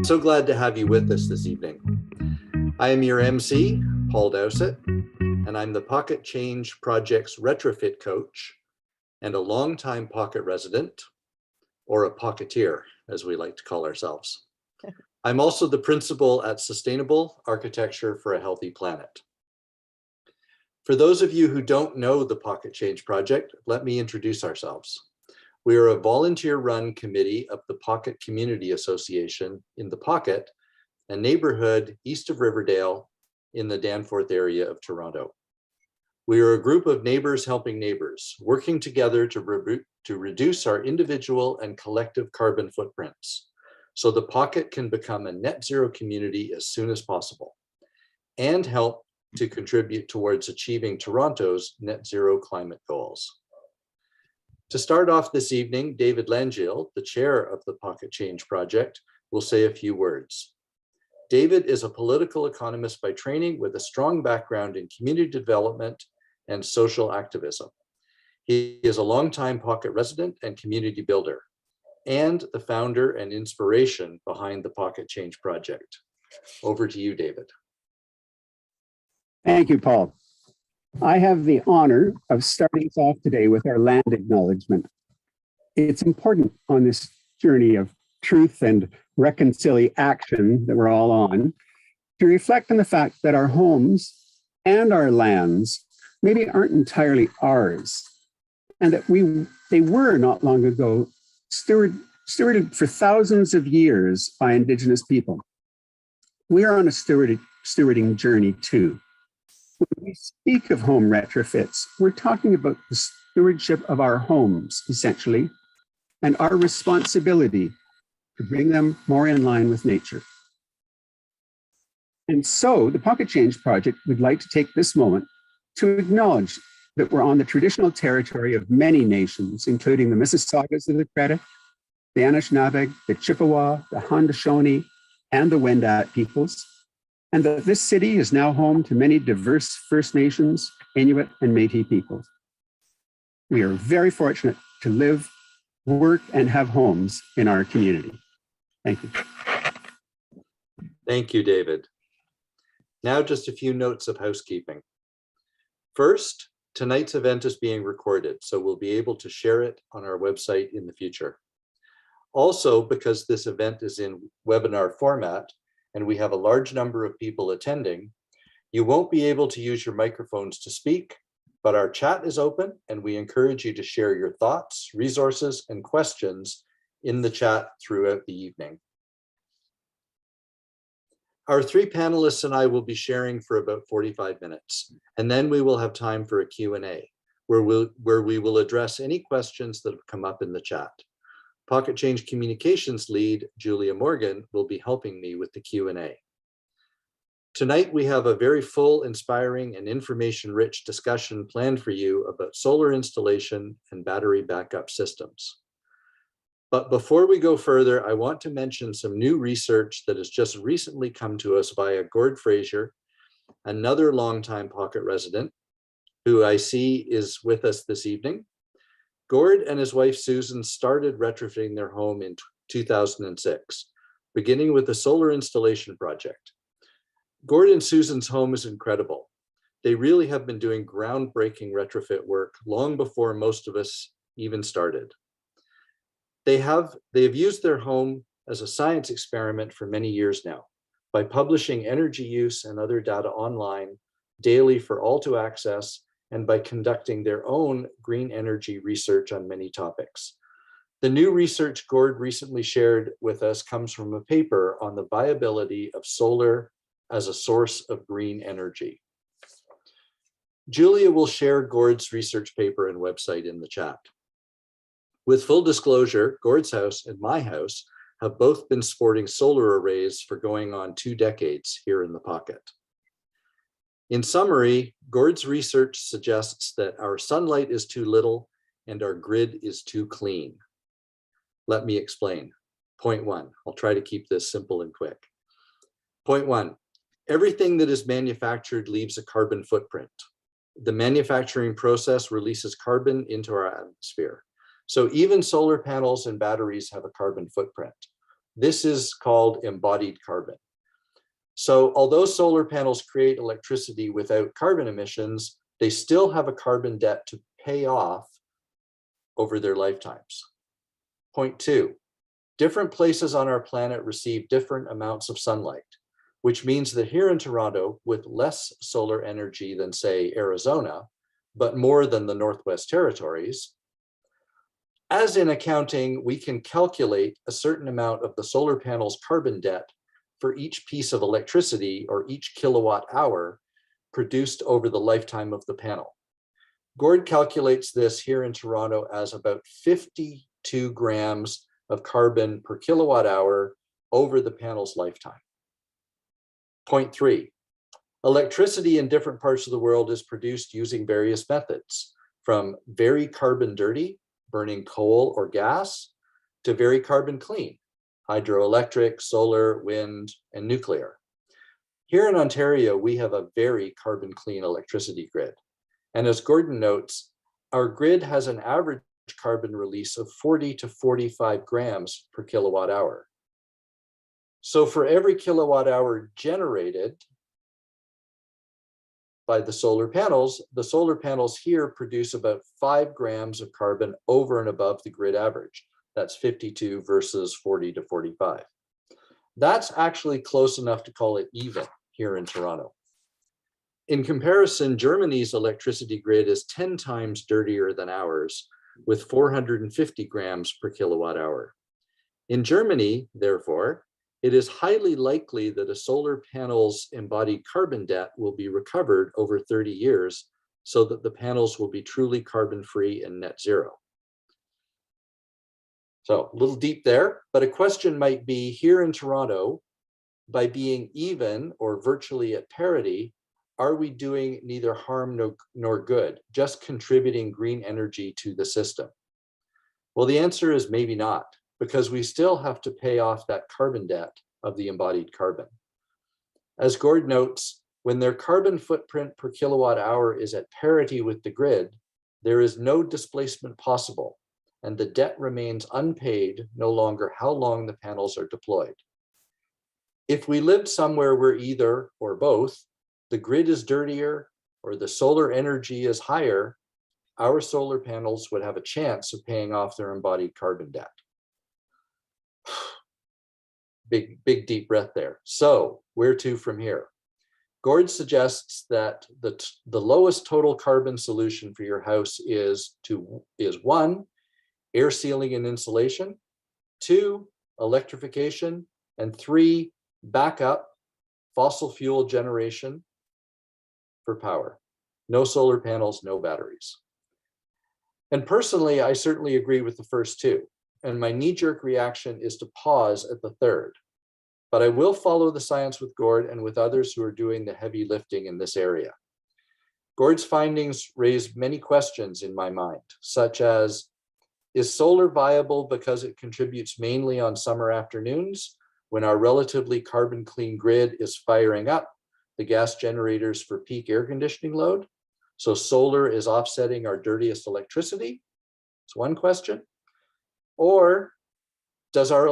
So glad to have you with us this evening. I am your MC, Paul Dowsett, and I'm the Pocket Change Project's retrofit coach and a longtime Pocket resident, or a Pocketeer, as we like to call ourselves. I'm also the principal at Sustainable Architecture for a Healthy Planet. For those of you who don't know the Pocket Change Project, let me introduce ourselves. We are a volunteer-run committee of the Pocket Community Association in the Pocket, a neighborhood east of Riverdale in the Danforth area of Toronto. We are a group of neighbors helping neighbors, working together to reduce our individual and collective carbon footprints, so the Pocket can become a net zero community as soon as possible, and help to contribute towards achieving Toronto's net zero climate goals. To start off this evening, David Langille, the chair of the Pocket Change Project, will say a few words. David is a political economist by training with a strong background in community development and social activism. He is a longtime Pocket resident and community builder, and the founder and inspiration behind the Pocket Change Project. Over to you, David. Thank you, Paul. I have the honor of starting us off today with our land acknowledgement. It's important on this journey of truth and reconciliation that we're all on to reflect on the fact that our homes and our lands maybe aren't entirely ours, and that they were not long ago stewarded for thousands of years by Indigenous people. We are on a stewarding journey too. When we speak of home retrofits, we're talking about the stewardship of our homes, essentially, and our responsibility to bring them more in line with nature. And so the Pocket Change Project would like to take this moment to acknowledge that we're on the traditional territory of many nations, including the Mississaugas of the Credit, the Anishinaabe, the Chippewa, the Haudenosaunee, and the Wendat peoples, and that this city is now home to many diverse First Nations, Inuit, and Métis peoples. We are very fortunate to live, work, and have homes in our community. Thank you. Thank you, David. Now just a few notes of housekeeping. First, tonight's event is being recorded, so we'll be able to share it on our website in the future. Also, because this event is in webinar format, and we have a large number of people attending, you won't be able to use your microphones to speak, but our chat is open and we encourage you to share your thoughts, resources, and questions in the chat throughout the evening. Our three panelists and I will be sharing for about 45 minutes, and then we will have time for a Q&A, where we will address any questions that have come up in the chat. Pocket Change Communications lead, Julia Morgan, will be helping me with the Q&A. Tonight, we have a very full, inspiring, and information-rich discussion planned for you about solar installation and battery backup systems. But before we go further, I want to mention some new research that has just recently come to us via Gord Fraser, another longtime Pocket resident, who I see is with us this evening. Gord and his wife Susan started retrofitting their home in 2006, beginning with a solar installation project. Gord and Susan's home is incredible. They really have been doing groundbreaking retrofit work long before most of us even started. They have used their home as a science experiment for many years now, by publishing energy use and other data online daily for all to access, and by conducting their own green energy research on many topics. The new research Gord recently shared with us comes from a paper on the viability of solar as a source of green energy. Julia will share Gord's research paper and website in the chat. With full disclosure, Gord's house and my house have both been sporting solar arrays for going on 2 decades here in the Pocket. In summary, Gord's research suggests that our sunlight is too little and our grid is too clean. Let me explain. Point 1, I'll try to keep this simple and quick. Point 1, everything that is manufactured leaves a carbon footprint. The manufacturing process releases carbon into our atmosphere. So even solar panels and batteries have a carbon footprint. This is called embodied carbon. So although solar panels create electricity without carbon emissions, they still have a carbon debt to pay off over their lifetimes. Point 2, different places on our planet receive different amounts of sunlight, which means that here in Toronto, with less solar energy than, say, Arizona, but more than the Northwest Territories, as in accounting, we can calculate a certain amount of the solar panel's carbon debt for each piece of electricity or each kilowatt hour produced over the lifetime of the panel. Gord calculates this here in Toronto as about 52 grams of carbon per kilowatt hour over the panel's lifetime. Point 3, electricity in different parts of the world is produced using various methods, from very carbon dirty, burning coal or gas, to very carbon clean, hydroelectric, solar, wind, and nuclear. Here in Ontario, we have a very carbon clean electricity grid. And as Gordon notes, our grid has an average carbon release of 40 to 45 grams per kilowatt hour. So for every kilowatt hour generated by the solar panels here produce about 5 grams of carbon over and above the grid average. That's 52 versus 40 to 45. That's actually close enough to call it even here in Toronto. In comparison, Germany's electricity grid is 10 times dirtier than ours, with 450 grams per kilowatt hour. In Germany, therefore, it is highly likely that a solar panel's embodied carbon debt will be recovered over 30 years so that the panels will be truly carbon-free and net zero. So a little deep there, but a question might be, here in Toronto, by being even or virtually at parity, are we doing neither harm nor good, just contributing green energy to the system? Well, the answer is maybe not, because we still have to pay off that carbon debt of the embodied carbon. As Gord notes, when their carbon footprint per kilowatt hour is at parity with the grid, there is no displacement possible, and the debt remains unpaid no longer how long the panels are deployed. If we lived somewhere where either or both the grid is dirtier or the solar energy is higher, our solar panels would have a chance of paying off their embodied carbon debt. Big deep breath there. So where to from here? Gord suggests that the lowest total carbon solution for your house is 1, air sealing and insulation, 2, electrification, and 3, backup fossil fuel generation for power. No solar panels, no batteries. And personally, I certainly agree with the first 2. And my knee-jerk reaction is to pause at the third. But I will follow the science with Gord and with others who are doing the heavy lifting in this area. Gord's findings raise many questions in my mind, such as, is solar viable because it contributes mainly on summer afternoons when our relatively carbon clean grid is firing up the gas generators for peak air conditioning load? So solar is offsetting our dirtiest electricity? It's one question. Or does our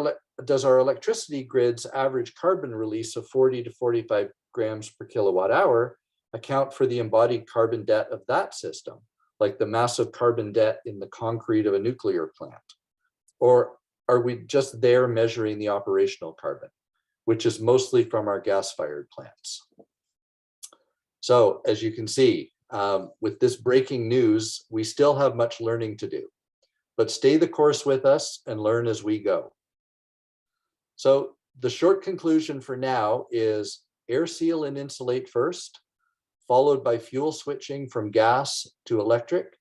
electricity grid's average carbon release of 40 to 45 grams per kilowatt hour account for the embodied carbon debt of that system, like the massive carbon debt in the concrete of a nuclear plant? Or are we just there measuring the operational carbon, which is mostly from our gas-fired plants? So as you can see, with this breaking news, we still have much learning to do, but stay the course with us and learn as we go. So the short conclusion for now is air seal and insulate first, followed by fuel switching from gas to electric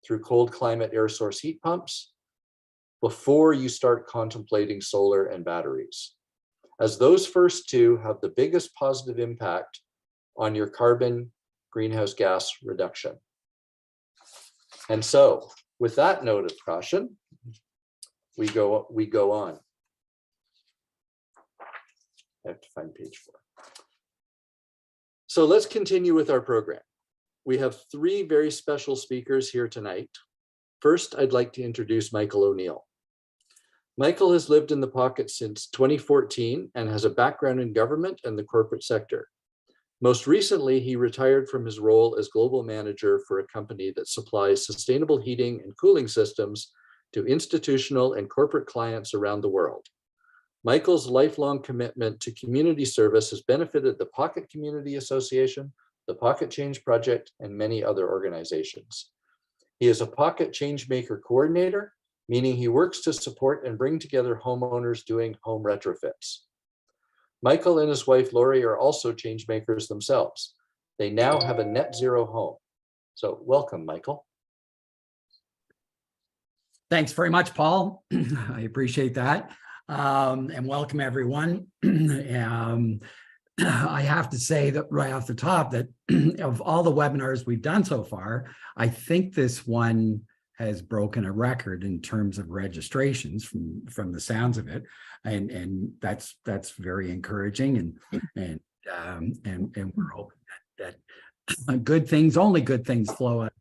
through cold climate air source heat pumps before you start contemplating solar and batteries, as those first 2 have the biggest positive impact on your carbon greenhouse gas reduction. And so with that note of caution, we go on. I have to find page 4. So let's continue with our program. We have 3 very special speakers here tonight. First, I'd like to introduce Michael O'Neill. Michael has lived in the Pocket since 2014 and has a background in government and the corporate sector. Most recently, he retired from his role as global manager for a company that supplies sustainable heating and cooling systems to institutional and corporate clients around the world. Michael's lifelong commitment to community service has benefited the Pocket Community Association, the Pocket Change Project, and many other organizations. He is a Pocket Changemaker coordinator, meaning he works to support and bring together homeowners doing home retrofits. Michael and his wife, Lori, are also change makers themselves. They now have a net zero home. So welcome, Michael. Thanks very much, Paul. I appreciate that. And welcome, everyone. I have to say that right off the top that of all the webinars we've done so far, I think this one has broken a record in terms of registrations from the sounds of it, and that's very encouraging, and we're hoping that only good things flow out.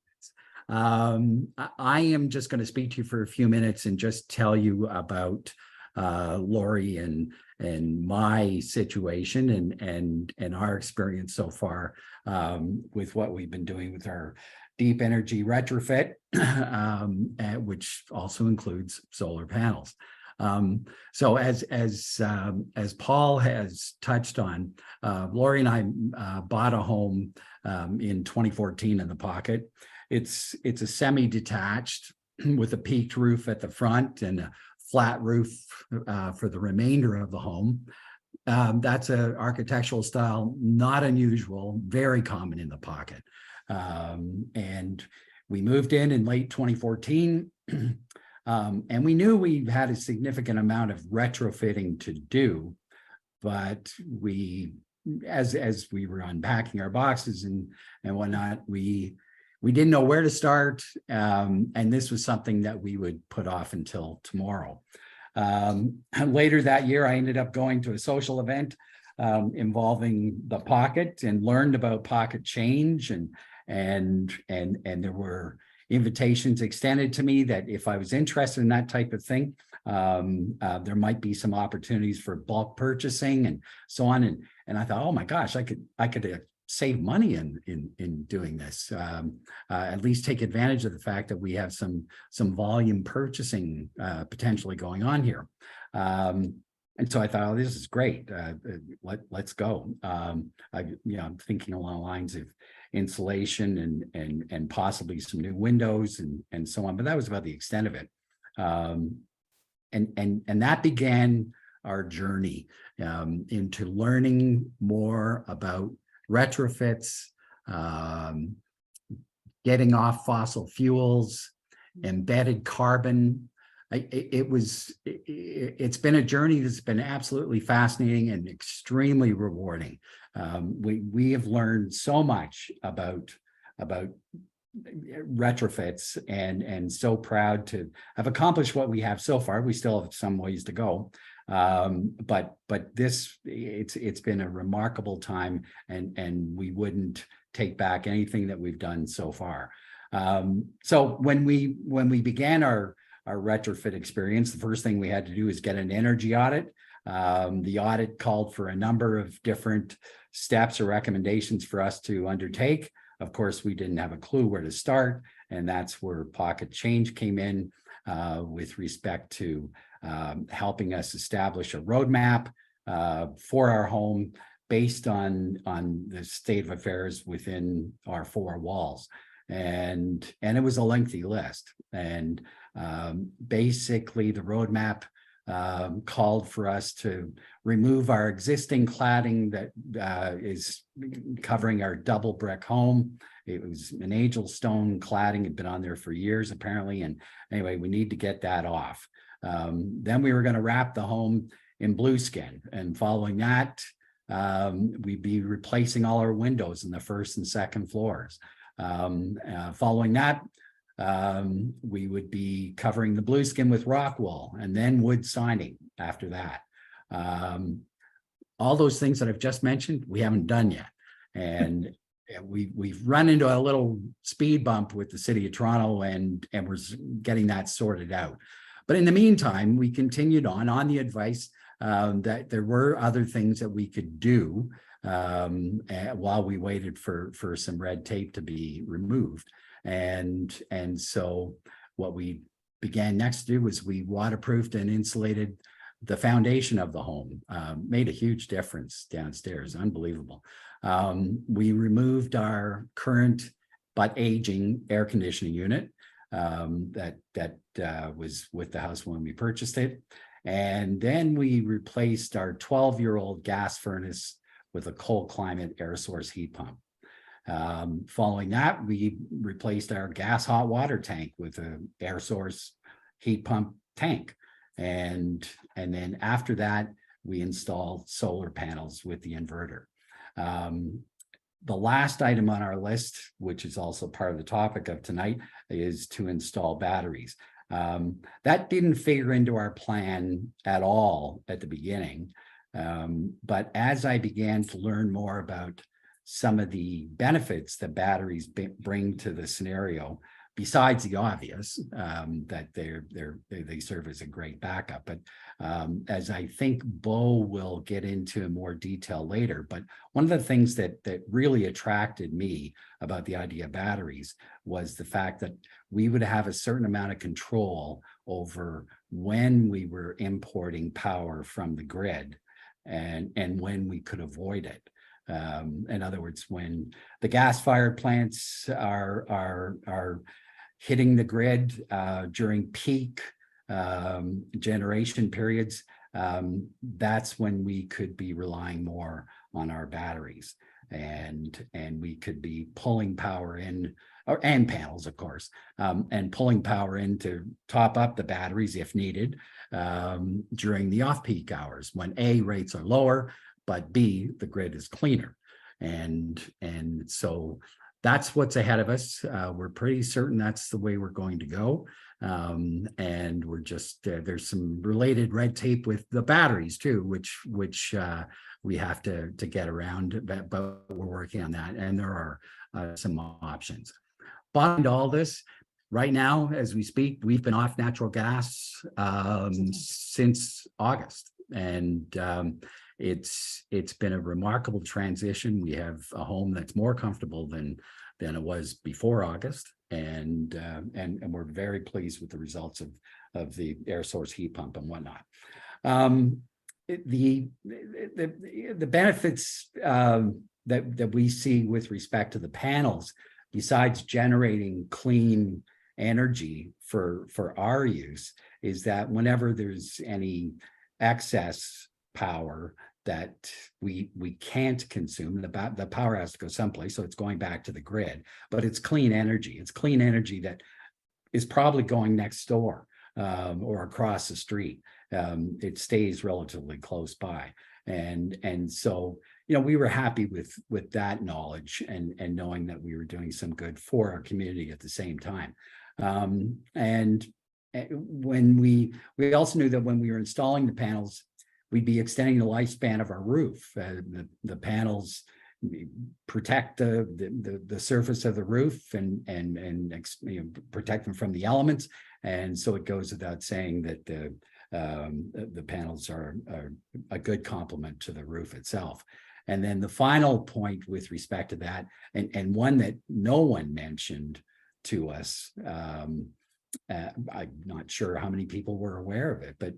I am just going to speak to you for a few minutes and just tell you about Lori and my situation and our experience so far with what we've been doing with our deep energy retrofit, which also includes solar panels. So as Paul has touched on, Lori and I bought a home in 2014 in the Pocket. It's a semi-detached with a peaked roof at the front and a flat roof for the remainder of the home. That's an architectural style not unusual, very common in the Pocket. And we moved in late 2014, and we knew we had a significant amount of retrofitting to do, but as we were unpacking our boxes and whatnot, we didn't know where to start, and this was something that we would put off until tomorrow. Later that year, I ended up going to a social event involving the Pocket and learned about Pocket Change, and there were invitations extended to me that if I was interested in that type of thing, there might be some opportunities for bulk purchasing and so on. And I thought, oh my gosh, I could save money in doing this. At least take advantage of the fact that we have some volume purchasing potentially going on here. And so I thought, oh, this is great. Let's go. I'm thinking along the lines of insulation and possibly some new windows and so on. But that was about the extent of it. And that began our journey into learning more about retrofits, getting off fossil fuels, embedded carbon. It's been a journey that's been absolutely fascinating and extremely rewarding. We have learned so much about retrofits and so proud to have accomplished what we have so far. We still have some ways to go. But it's been a remarkable time, and we wouldn't take back anything that we've done so far. So when we began our retrofit experience, the first thing we had to do is get an energy audit. The audit called for a number of different steps or recommendations for us to undertake. Of course, we didn't have a clue where to start, and that's where Pocket Change came in with respect to helping us establish a roadmap for our home based on the state of affairs within our four walls. And it was a lengthy list. And basically the roadmap called for us to remove our existing cladding that is covering our double brick home. It was an angel stone cladding, had been on there for years apparently. And anyway, we need to get that off. Then we were going to wrap the home in blueskin, and following that, we'd be replacing all our windows in the first and second floors. Following that, we would be covering the blueskin with rock wool and then wood siding after that. All those things that I've just mentioned, we haven't done yet. And we've run into a little speed bump with the City of Toronto, and we're getting that sorted out. But in the meantime, we continued on the advice that there were other things that we could do while we waited for some red tape to be removed. And so what we began next to do was we waterproofed and insulated the foundation of the home. Made a huge difference downstairs, unbelievable. We removed our current but aging air conditioning unit that was with the house when we purchased it. And then we replaced our 12-year-old gas furnace with a cold climate air source heat pump. Following that, we replaced our gas hot water tank with an air source heat pump tank. And then after that, we installed solar panels with the inverter. The last item on our list, which is also part of the topic of tonight, is to install batteries. That didn't figure into our plan at all at the beginning. But as I began to learn more about some of the benefits that batteries bring to the scenario, besides the obvious, that they serve as a great backup. But as I think Bo will get into more detail later, but one of the things that really attracted me about the idea of batteries was the fact that we would have a certain amount of control over when we were importing power from the grid and when we could avoid it. In other words, when the gas-fired plants are hitting the grid during peak generation periods, that's when we could be relying more on our batteries, and we could be pulling power in, and panels, of course, and pulling power in to top up the batteries if needed during the off-peak hours when A, rates are lower, but B, the grid is cleaner. And so that's what's ahead of us. We're pretty certain that's the way we're going to go. And we're just, there's some related red tape with the batteries too, which we have to get around, but we're working on that. And there are some options. Behind all this, right now, as we speak, we've been off natural gas since August. And it's been a remarkable transition. We have a home that's more comfortable than it was before August, and we're very pleased with the results of the air source heat pump and whatnot. The benefits that we see with respect to the panels, besides generating clean energy for our use, is that whenever there's any excess power that we can't consume, the power has to go someplace, so it's going back to the grid, but it's clean energy. It's clean energy that is probably going next door or across the street. It stays relatively close by. And so, we were happy with that knowledge and knowing that we were doing some good for our community at the same time. And when we also knew that when we were installing the panels, we'd be extending the lifespan of our roof. The panels protect the surface of the roof and protect them from the elements. And so it goes without saying that the panels are a good complement to the roof itself. And then the final point with respect to that, and one that no one mentioned to us, I'm not sure how many people were aware of it, but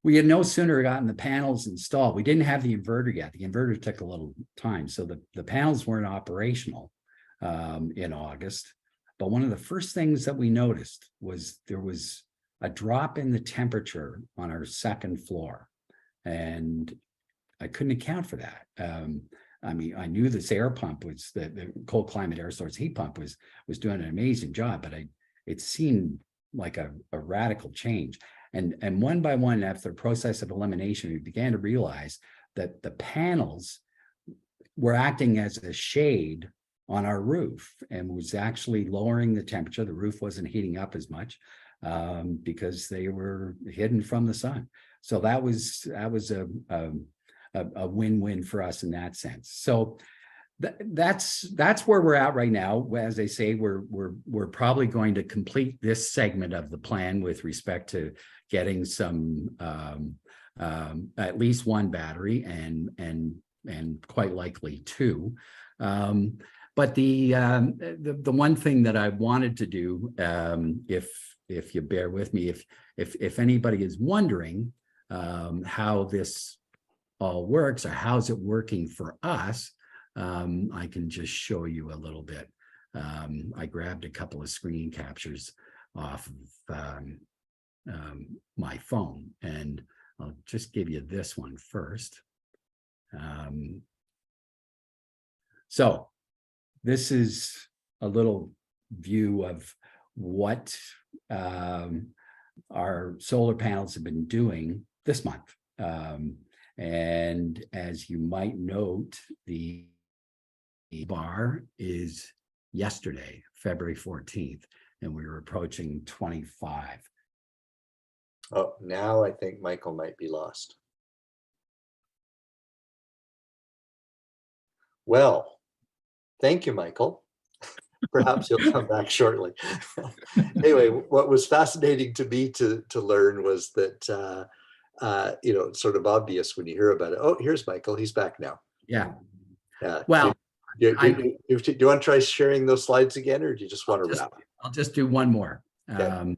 we had no sooner gotten the panels installed. We didn't have the inverter yet. The inverter took a little time. So the panels weren't operational in August. But one of the first things that we noticed was there was a drop in the temperature on our second floor. And I couldn't account for that. I mean, I knew this air pump was the cold climate air source heat pump was doing an amazing job, but it seemed like a radical change. And one by one, after the process of elimination, we began to realize that the panels were acting as a shade on our roof and was actually lowering the temperature. The roof wasn't heating up as much because they were hidden from the sun. So that was a win-win for us in that sense. So That's where we're at right now. As I say, we're probably going to complete this segment of the plan with respect to getting some at least one battery and quite likely two. But the one thing that I wanted to do, if you bear with me, if anybody is wondering how this all works or how's it working for us, I can just show you a little bit. I grabbed a couple of screen captures off of my phone, and I'll just give you this one first. So this is a little view of what our solar panels have been doing this month. And as you might note, the bar is yesterday, February 14th, and we were approaching 25. Oh, now I think Michael might be lost. Well, thank you, Michael. Perhaps you'll come back shortly. Anyway, what was fascinating to me to learn was that, sort of obvious when you hear about it. Oh, here's Michael. He's back now. Yeah. Well, do you want to try sharing those slides again, or do you just want to wrap? I'll just do one more. Okay.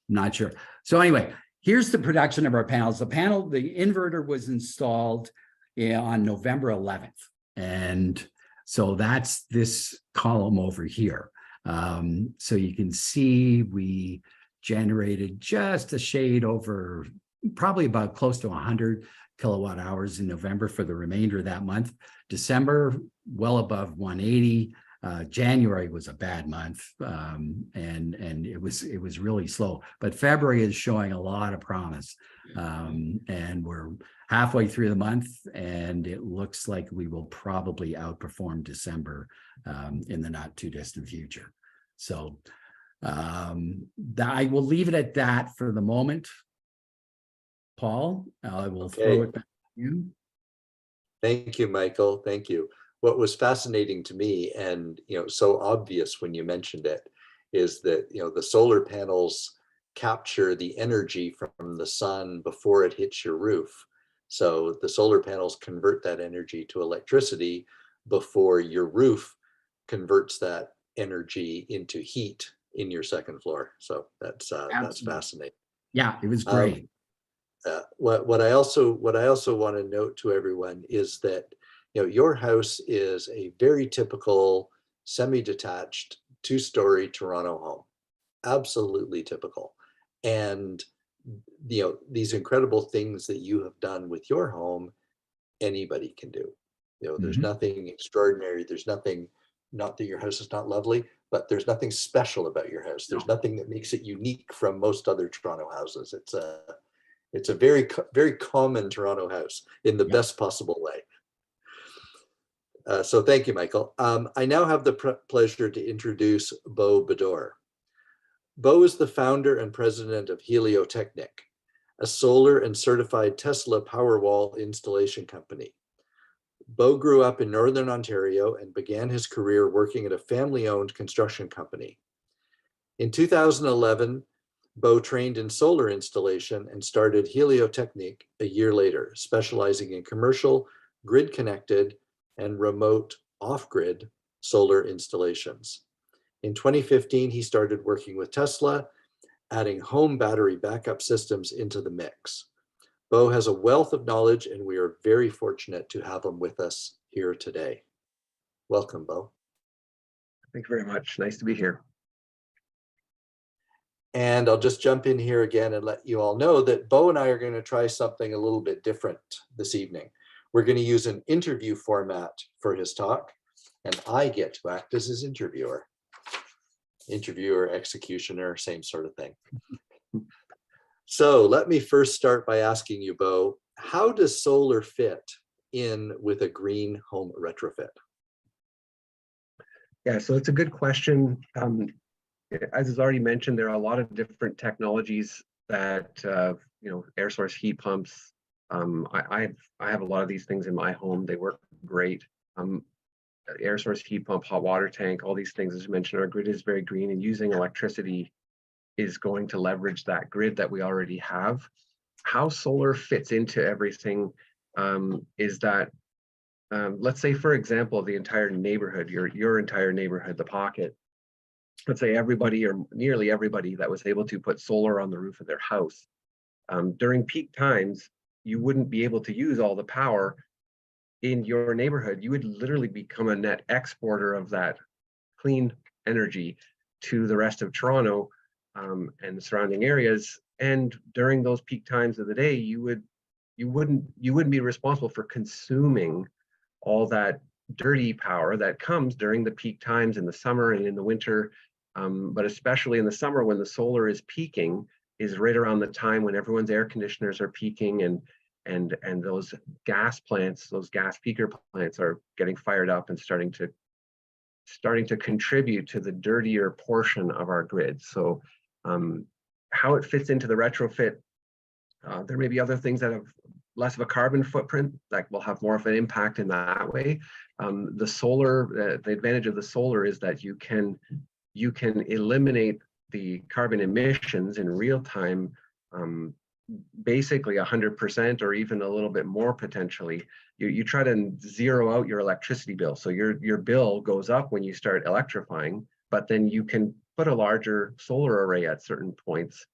Not sure. So anyway, here's the production of our panels. The inverter was installed on November 11th. And so that's this column over here. So you can see we generated just a shade over, probably about close to 100 kilowatt hours in November for the remainder of that month. December, well above 180. January was a bad month, and it was really slow. But February is showing a lot of promise, and we're halfway through the month, and it looks like we will probably outperform December in the not too distant future. So I will leave it at that for the moment. Paul, I will throw it back to you. Thank you, Michael. Thank you. What was fascinating to me, and so obvious when you mentioned it, is that the solar panels capture the energy from the sun before it hits your roof. So the solar panels convert that energy to electricity before your roof converts that energy into heat in your second floor. So that's fascinating. Yeah, it was great. What I also want to note to everyone is that your house is a very typical semi-detached 2-story Toronto home, absolutely typical. And these incredible things that you have done with your home, anybody can do. There's nothing extraordinary. There's nothing, not that your house is not lovely, but there's nothing special about your house. There's nothing that makes it unique from most other Toronto houses. It's a very, very common Toronto house in the best possible way. So thank you, Michael. I now have the pleasure to introduce Beau Bedore. Beau is the founder and president of Heliotechnic, a solar and certified Tesla Powerwall installation company. Beau grew up in Northern Ontario and began his career working at a family-owned construction company. In 2011, Beau trained in solar installation and started Heliotechnic a year later, specializing in commercial, grid-connected, and remote off-grid solar installations. In 2015, he started working with Tesla, adding home battery backup systems into the mix. Beau has a wealth of knowledge, and we are very fortunate to have him with us here today. Welcome, Beau. Thank you very much. Nice to be here. And I'll just jump in here again and let you all know that Beau and I are going to try something a little bit different this evening. We're going to use an interview format for his talk, and I get to act as his interviewer. Interviewer, executioner, same sort of thing. So let me first start by asking you, Beau, how does solar fit in with a green home retrofit? Yeah, so it's a good question. As is already mentioned, there are a lot of different technologies that, air source heat pumps. I have a lot of these things in my home. They work great. air source heat pump, hot water tank, all these things, as you mentioned, our grid is very green, and using electricity is going to leverage that grid that we already have. How solar fits into everything is that, let's say, for example, the entire neighborhood, your entire neighborhood, the pocket, let's say everybody or nearly everybody that was able to put solar on the roof of their house, during peak times, you wouldn't be able to use all the power in your neighborhood. You would literally become a net exporter of that clean energy to the rest of Toronto and the surrounding areas. And during those peak times of the day, you wouldn't be responsible for consuming all that dirty power that comes during the peak times in the summer and in the winter. But especially in the summer, when the solar is peaking, is right around the time when everyone's air conditioners are peaking, and those gas plants, those gas peaker plants, are getting fired up and starting to contribute to the dirtier portion of our grid. So how it fits into the retrofit, there may be other things that have less of a carbon footprint that will have more of an impact in that way. The solar, the advantage of the solar is that you can eliminate the carbon emissions in real time, basically 100% or even a little bit more potentially. You try to zero out your electricity bill. So your bill goes up when you start electrifying, but then you can put a larger solar array at certain points,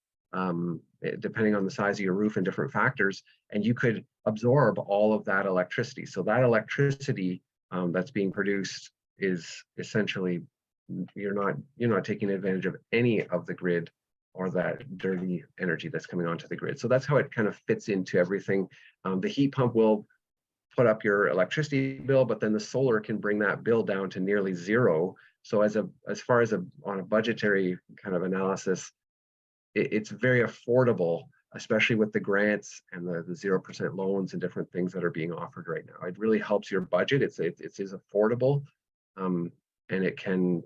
depending on the size of your roof and different factors, and you could absorb all of that electricity. So that electricity that's being produced is essentially, you're not taking advantage of any of the grid or that dirty energy that's coming onto the grid. So that's how it kind of fits into everything. The heat pump will put up your electricity bill, but then the solar can bring that bill down to nearly zero. So as far as on a budgetary kind of analysis, it's very affordable, especially with the grants and the 0% loans and different things that are being offered right now. It really helps your budget. It is affordable, and it can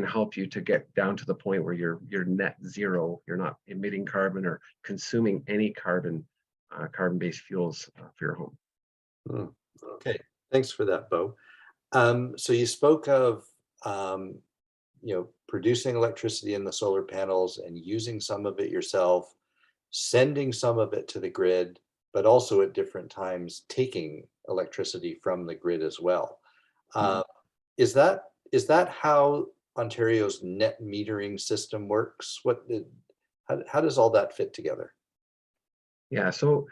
help you to get down to the point where you're net zero. You're not emitting carbon or consuming any carbon-based fuels for your home. Okay, thanks for that, Bo. So you spoke of producing electricity in the solar panels and using some of it yourself, sending some of it to the grid, but also at different times taking electricity from the grid as well. Is that how Ontario's net metering system works? How does all that fit together? Yeah, so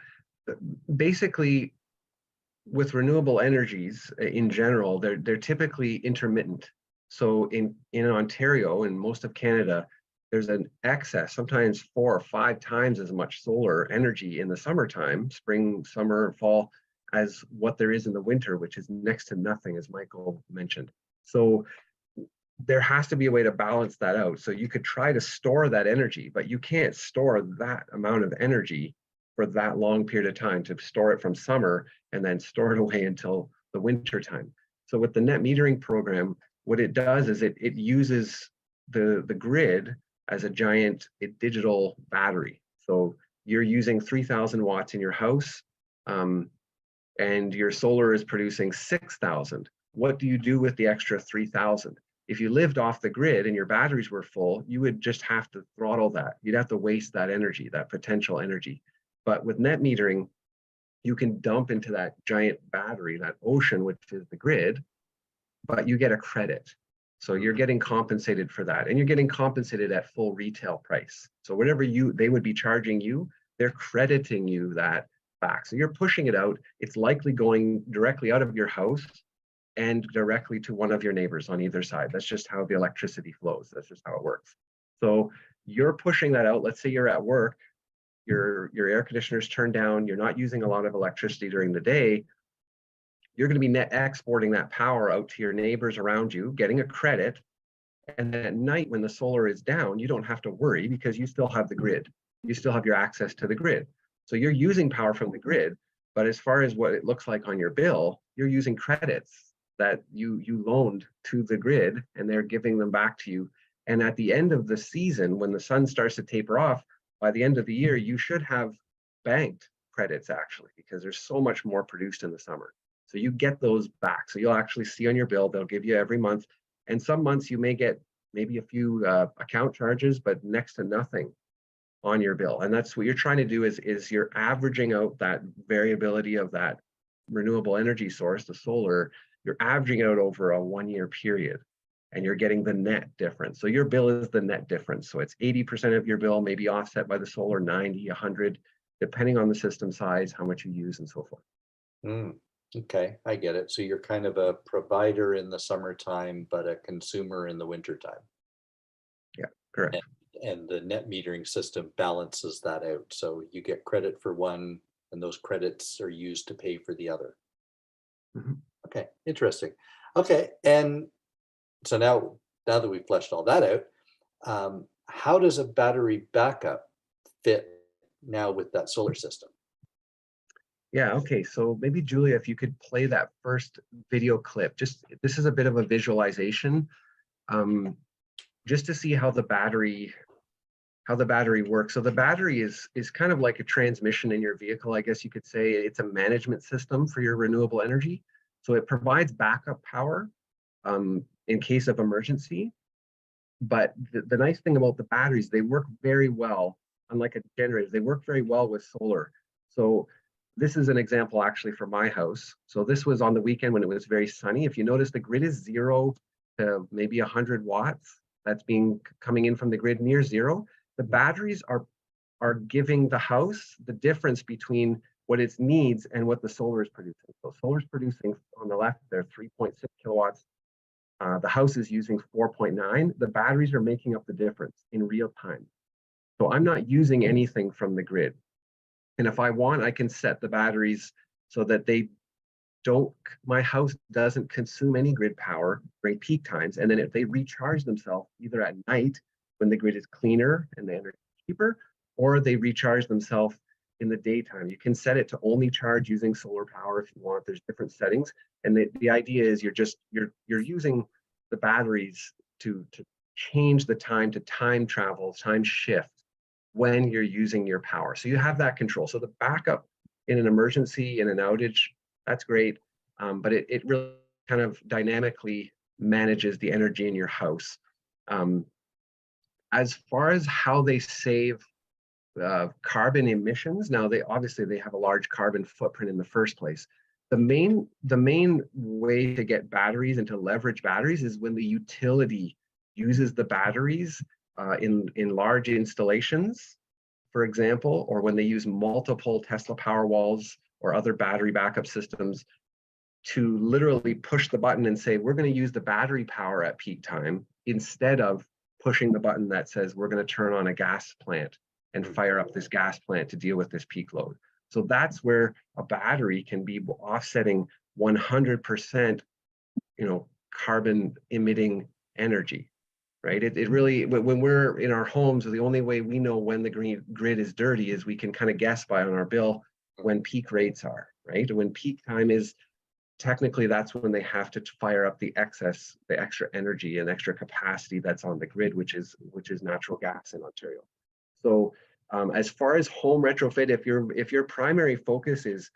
basically, with renewable energies in general, they're typically intermittent. So in Ontario and most of Canada, there's an excess, sometimes 4 or 5 times as much solar energy in the summertime, spring, summer, fall, as what there is in the winter, which is next to nothing, as Michael mentioned. So there has to be a way to balance that out. So you could try to store that energy, but you can't store that amount of energy for that long period of time, to store it from summer and then store it away until the winter time. So with the net metering program, what it does is it uses the grid as a giant digital battery. So you're using 3,000 watts in your house, and your solar is producing 6,000. What do you do with the extra 3,000? If you lived off the grid and your batteries were full, you would just have to throttle that. You'd have to waste that energy, that potential energy. But with net metering, you can dump into that giant battery, that ocean, which is the grid, but you get a credit. So you're getting compensated for that, and you're getting compensated at full retail price. So whatever they would be charging you, they're crediting you that back. So you're pushing it out. It's likely going directly out of your house and directly to one of your neighbors on either side. That's just how the electricity flows. That's just how it works. So you're pushing that out. Let's say you're at work, your air conditioner's turned down, you're not using a lot of electricity during the day. You're going to be net exporting that power out to your neighbors around you, getting a credit. And then at night, when the solar is down, you don't have to worry because you still have the grid. You still have your access to the grid. So you're using power from the grid, but as far as what it looks like on your bill, you're using credits that you loaned to the grid, and they're giving them back to you. And at the end of the season, when the sun starts to taper off, by the end of the year, you should have banked credits actually, because there's so much more produced in the summer. So you get those back. So you'll actually see on your bill, they'll give you every month. And some months you may get maybe a few account charges, but next to nothing on your bill. And that's what you're trying to do is you're averaging out that variability of that renewable energy source, the solar, you're averaging out over a 1-year period and you're getting the net difference. So your bill is the net difference. So it's 80% of your bill, maybe offset by the solar, 90, 100, depending on the system size, how much you use and so forth. Okay, I get it. So you're kind of a provider in the summertime, but a consumer in the wintertime. Yeah, correct. And the net metering system balances that out. So you get credit for one, and those credits are used to pay for the other. Okay, interesting. Okay, and so now that we've fleshed all that out, how does a battery backup fit now with that solar system? Yeah, okay. So maybe Julia, if you could play that first video clip, this is a bit of a visualization, just to see how the battery works. So the battery is kind of like a transmission in your vehicle, I guess you could say. It's a management system for your renewable energy. So it provides backup power in case of emergency. But the nice thing about the batteries, they work very well, unlike a generator, they work very well with solar. So this is an example actually for my house. So this was on the weekend when it was very sunny. If you notice, the grid is 0 to maybe 100 watts. That's coming in from the grid near 0. The batteries are giving the house the difference between what it needs and what the solar is producing. So solar is producing on the left, they're 3.6 kilowatts. The house is using 4.9. The batteries are making up the difference in real time. So I'm not using anything from the grid. And if I want, I can set the batteries so that my house doesn't consume any grid power during peak times. And then if they recharge themselves either at night when the grid is cleaner and the energy is cheaper, or they recharge themselves in the daytime. You can set it to only charge using solar power if you want. There's different settings. And the idea is you're using the batteries to change the time to time travel, time shift when you're using your power. So you have that control. So the backup in an emergency, in an outage, that's great. But it really kind of dynamically manages the energy in your house. As far as how they save carbon emissions, now they have a large carbon footprint in the first place. The main way to get batteries and to leverage batteries is when the utility uses the batteries in large installations, for example, or when they use multiple Tesla Powerwalls or other battery backup systems to literally push the button and say, we're going to use the battery power at peak time instead of pushing the button that says we're going to turn on a gas plant and fire up this gas plant to deal with this peak load. So that's where a battery can be offsetting 100%, carbon emitting energy, right? It really, when we're in our homes, the only way we know when the grid is dirty is we can kind of guess by on our bill when peak rates are, right? When peak time is, technically that's when they have to fire up the extra energy and extra capacity that's on the grid, which is natural gas in Ontario. So as far as home retrofit, if your primary focus is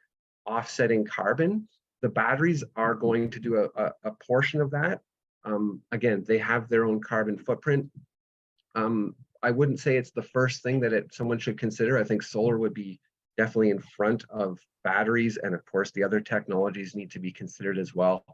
offsetting carbon, the batteries are going to do a portion of that. Again, they have their own carbon footprint. I wouldn't say it's the first thing that someone should consider. I think solar would be definitely in front of batteries, and of course the other technologies need to be considered as well.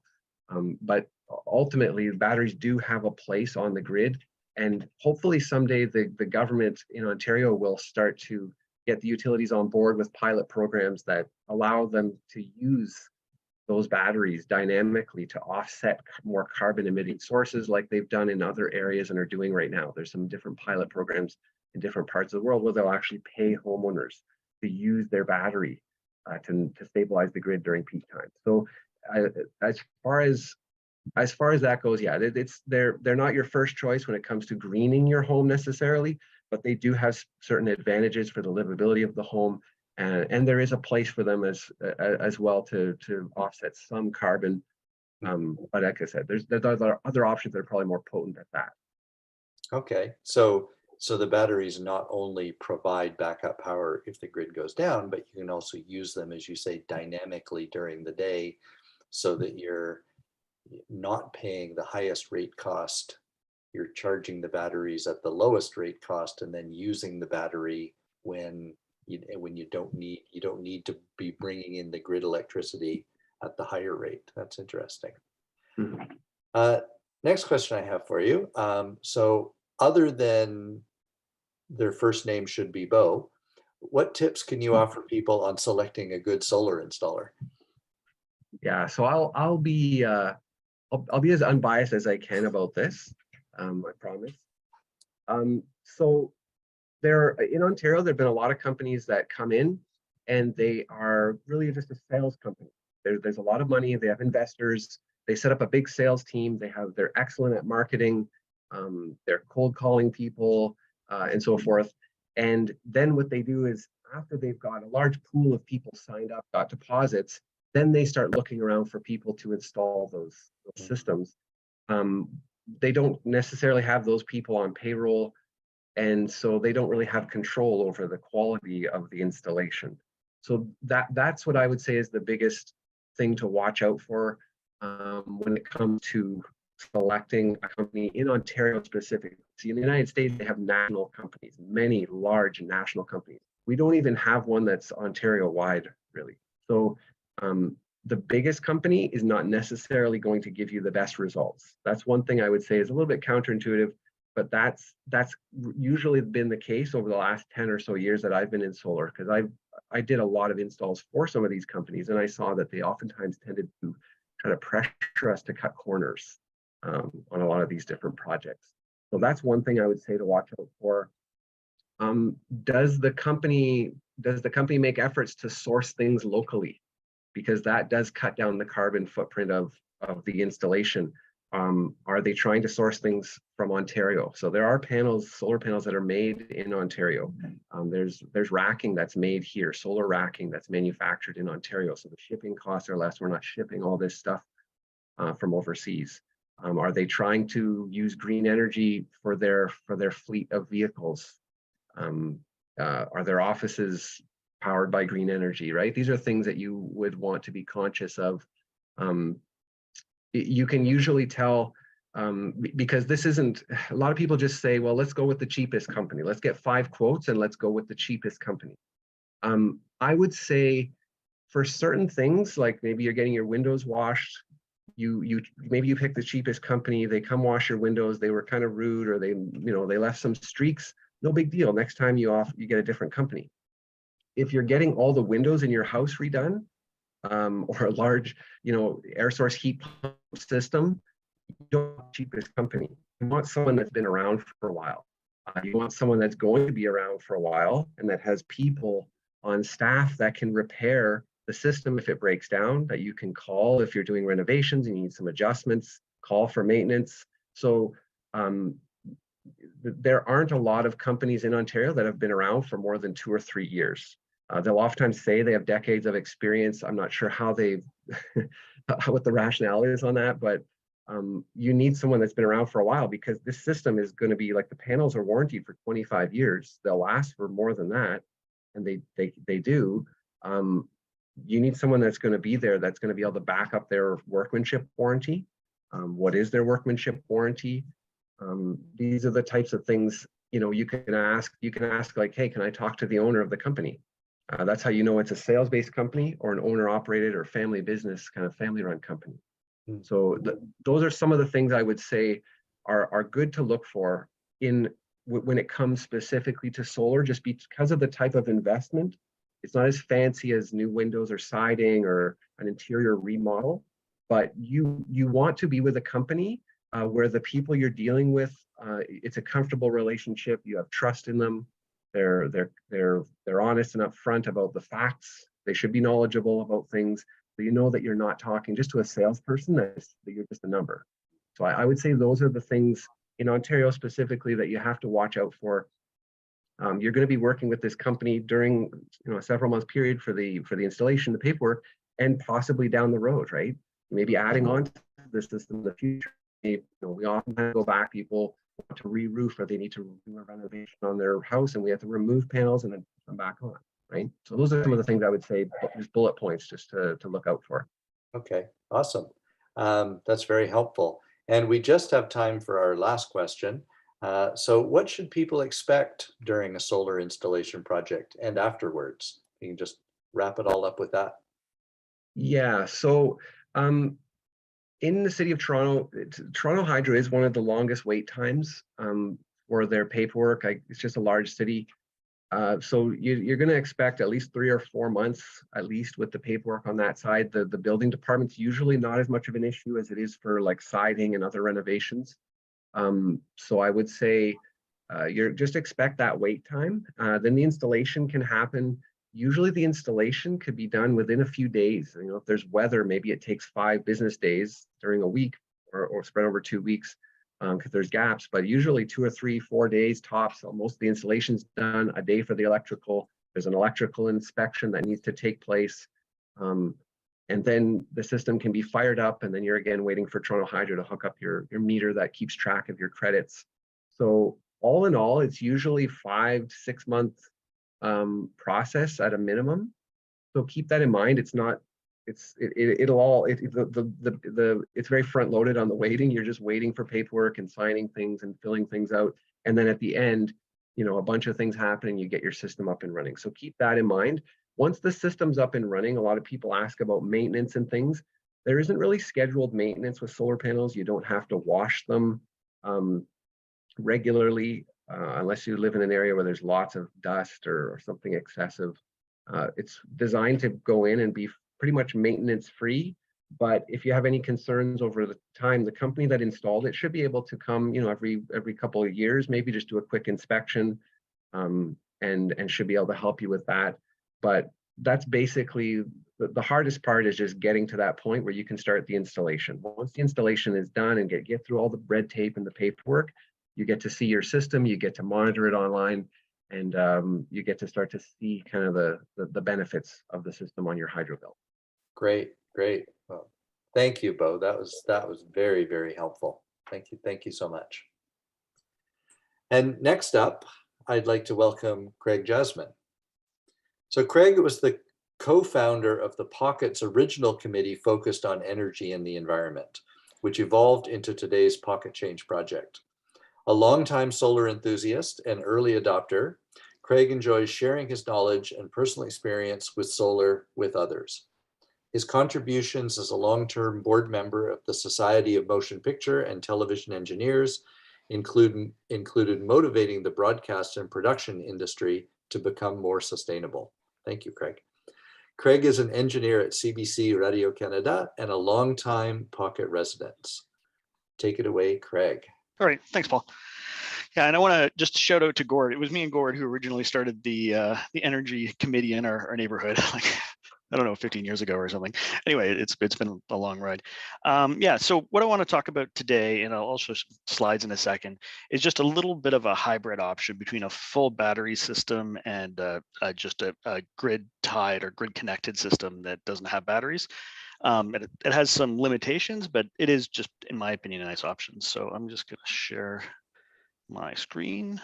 But ultimately, batteries do have a place on the grid, and hopefully someday the government in Ontario will start to get the utilities on board with pilot programs that allow them to use those batteries dynamically to offset more carbon emitting sources like they've done in other areas and are doing right now. There's some different pilot programs in different parts of the world where they'll actually pay homeowners to use their battery to stabilize the grid during peak time. So as far as that goes, yeah, they're not your first choice when it comes to greening your home necessarily, but they do have certain advantages for the livability of the home, and there is a place for them as well to offset some carbon. But like I said, there's other options that are probably more potent at that. Okay, so the batteries not only provide backup power if the grid goes down, but you can also use them, as you say, dynamically during the day so that you're not paying the highest rate cost. You're charging the batteries at the lowest rate cost and then using the battery when you don't need to be bringing in the grid electricity at the higher rate. That's interesting. Mhm. Next question I have for you. So other than their first name should be Bo, what tips can you offer people on selecting a good solar installer? Yeah, so I'll be as unbiased as I can about this. I promise. So there in Ontario, there've been a lot of companies that come in, and they are really just a sales company. There's a lot of money. They have investors. They set up a big sales team. They're excellent at marketing. They're cold calling people and so forth. And then what they do is, after they've got a large pool of people signed up, got deposits, then they start looking around for people to install those systems. They don't necessarily have those people on payroll, and so they don't really have control over the quality of the installation. So that's what I would say is the biggest thing to watch out for when it comes to selecting a company in Ontario specifically. See, in the United States, they have national companies, many large national companies. We don't even have one that's Ontario-wide, really. So the biggest company is not necessarily going to give you the best results. That's one thing I would say is a little bit counterintuitive, but that's usually been the case over the last 10 or so years that I've been in solar, because I did a lot of installs for some of these companies, and I saw that they oftentimes tended to try to pressure us to cut corners on a lot of these different projects. So that's one thing I would say to watch out for. Does the company make efforts to source things locally? Because that does cut down the carbon footprint of the installation. Are they trying to source things from Ontario? So there are solar panels that are made in Ontario. There's racking that's made here, solar racking that's manufactured in Ontario. So the shipping costs are less. We're not shipping all this stuff from overseas. Are they trying to use green energy for their fleet of vehicles? Are their offices powered by green energy, right? These are things that you would want to be conscious of. You can usually tell, because this isn't, a lot of people just say, well, let's go with the cheapest company. Let's get 5 quotes and let's go with the cheapest company. I would say for certain things, like maybe you're getting your windows washed, maybe you pick the cheapest company, they come wash your windows, they were kind of rude, or they left some streaks. No big deal. Next time you get a different company. If you're getting all the windows in your house redone, or a large, air source heat pump system, you don't want the cheapest company. You want someone that's been around for a while. You want someone that's going to be around for a while and that has people on staff that can repair the system if it breaks down, that you can call if you're doing renovations and you need some adjustments, call for maintenance. So there aren't a lot of companies in Ontario that have been around for more than 2 or 3 years. They'll oftentimes say they have decades of experience. I'm not sure how what the rationale is on that, but you need someone that's been around for a while, because this system is going to be like, the panels are warranted for 25 years. They'll last for more than that, and they do. You need someone that's going to be there, that's going to be able to back up their workmanship warranty. What is their workmanship warranty? These are the types of things, you can ask. You can ask, like, hey, can I talk to the owner of the company? That's how you know it's a sales-based company or an owner-operated or family business, kind of family-run company. So those are some of the things I would say are good to look for when it comes specifically to solar, just because of the type of investment. It's not as fancy as new windows or siding or an interior remodel, but you want to be with a company where the people you're dealing with, it's a comfortable relationship. You have trust in them. They're honest and upfront about the facts. They should be knowledgeable about things. So you know that you're not talking just to a salesperson, that you're just a number. So I would say those are the things in Ontario specifically that you have to watch out for. You're going to be working with this company during a several month period for the installation, the paperwork, and possibly down the road, right? Maybe adding on to the system in the future. We often go back, people want to re-roof, or they need to do a renovation on their house, and we have to remove panels and then put them back on, right? So those are some of the things I would say, just bullet points, just to look out for. Okay, awesome. That's very helpful. And we just have time for our last question. So what should people expect during a solar installation project and afterwards? You can just wrap it all up with that. Yeah, so in the city of Toronto, Toronto Hydro is one of the longest wait times for their paperwork. It's just a large city. So you're going to expect at least 3 or 4 months, at least, with the paperwork on that side. The building department's usually not as much of an issue as it is for like siding and other renovations. So I would say you're just expect that wait time. Then the installation can happen. Usually the installation could be done within a few days. You know, if there's weather, maybe it takes 5 business days during a week or spread over 2 weeks because there's gaps, but usually 2 or 3, 4 days tops. So most of the installation's done, a day for the electrical. There's an electrical inspection that needs to take place. And then the system can be fired up, and then you're again waiting for Toronto Hydro to hook up your meter that keeps track of your credits. So all in all, it's usually 5 to 6 month process at a minimum. So keep that in mind. It's not, it's very front loaded on the waiting. You're just waiting for paperwork and signing things and filling things out. And then at the end, you know, a bunch of things happen and you get your system up and running. So keep that in mind. Once the system's up and running, a lot of people ask about maintenance and things. There isn't really scheduled maintenance with solar panels. You don't have to wash them regularly unless you live in an area where there's lots of dust or something excessive. It's designed to go in and be pretty much maintenance free. But if you have any concerns over the time, the company that installed it should be able to come, you know, every couple of years, maybe just do a quick inspection and should be able to help you with that. But that's basically the hardest part, is just getting to that point where you can start the installation. Once the installation is done and get through all the red tape and the paperwork, you get to see your system, you get to monitor it online, and you get to start to see kind of the benefits of the system on your hydro bill. Great, great. Well, thank you, Bo. That was very, very helpful. Thank you so much. And next up, I'd like to welcome Craig Jasmine. So Craig was the co-founder of the Pocket's original committee focused on energy and the environment, which evolved into today's Pocket Change project. A longtime solar enthusiast and early adopter, Craig enjoys sharing his knowledge and personal experience with solar with others. His contributions as a long-term board member of the Society of Motion Picture and Television Engineers included motivating the broadcast and production industry to become more sustainable. Thank you, Craig. Craig is an engineer at CBC Radio-Canada and a longtime Pocket resident. Take it away, Craig. All right, thanks, Paul. Yeah, and I want to just shout out to Gord. It was me and Gord who originally started the energy committee in our neighborhood, like, I don't know, 15 years ago or something. Anyway, it's been a long ride. Yeah, so what I want to talk about today, and I'll also slides in a second, is just a little bit of a hybrid option between a full battery system and just a grid tied or grid connected system that doesn't have batteries. It has some limitations, but it is just, in my opinion, a nice option. So I'm just going to share my screen.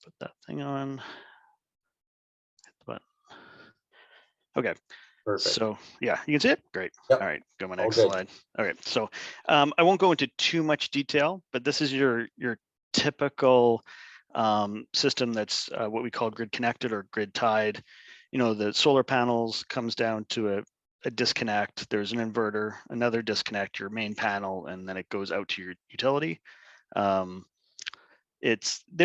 Put that thing on. Hit the button. Okay. Perfect. So yeah, you can see it. Great. Yep. All right, go to my next slide. Okay, so I won't go into too much detail, but this is your typical system that's what we call grid connected or grid tied. You know, the solar panels comes down to a disconnect. There's an inverter, another disconnect, your main panel, and then it goes out to your utility. They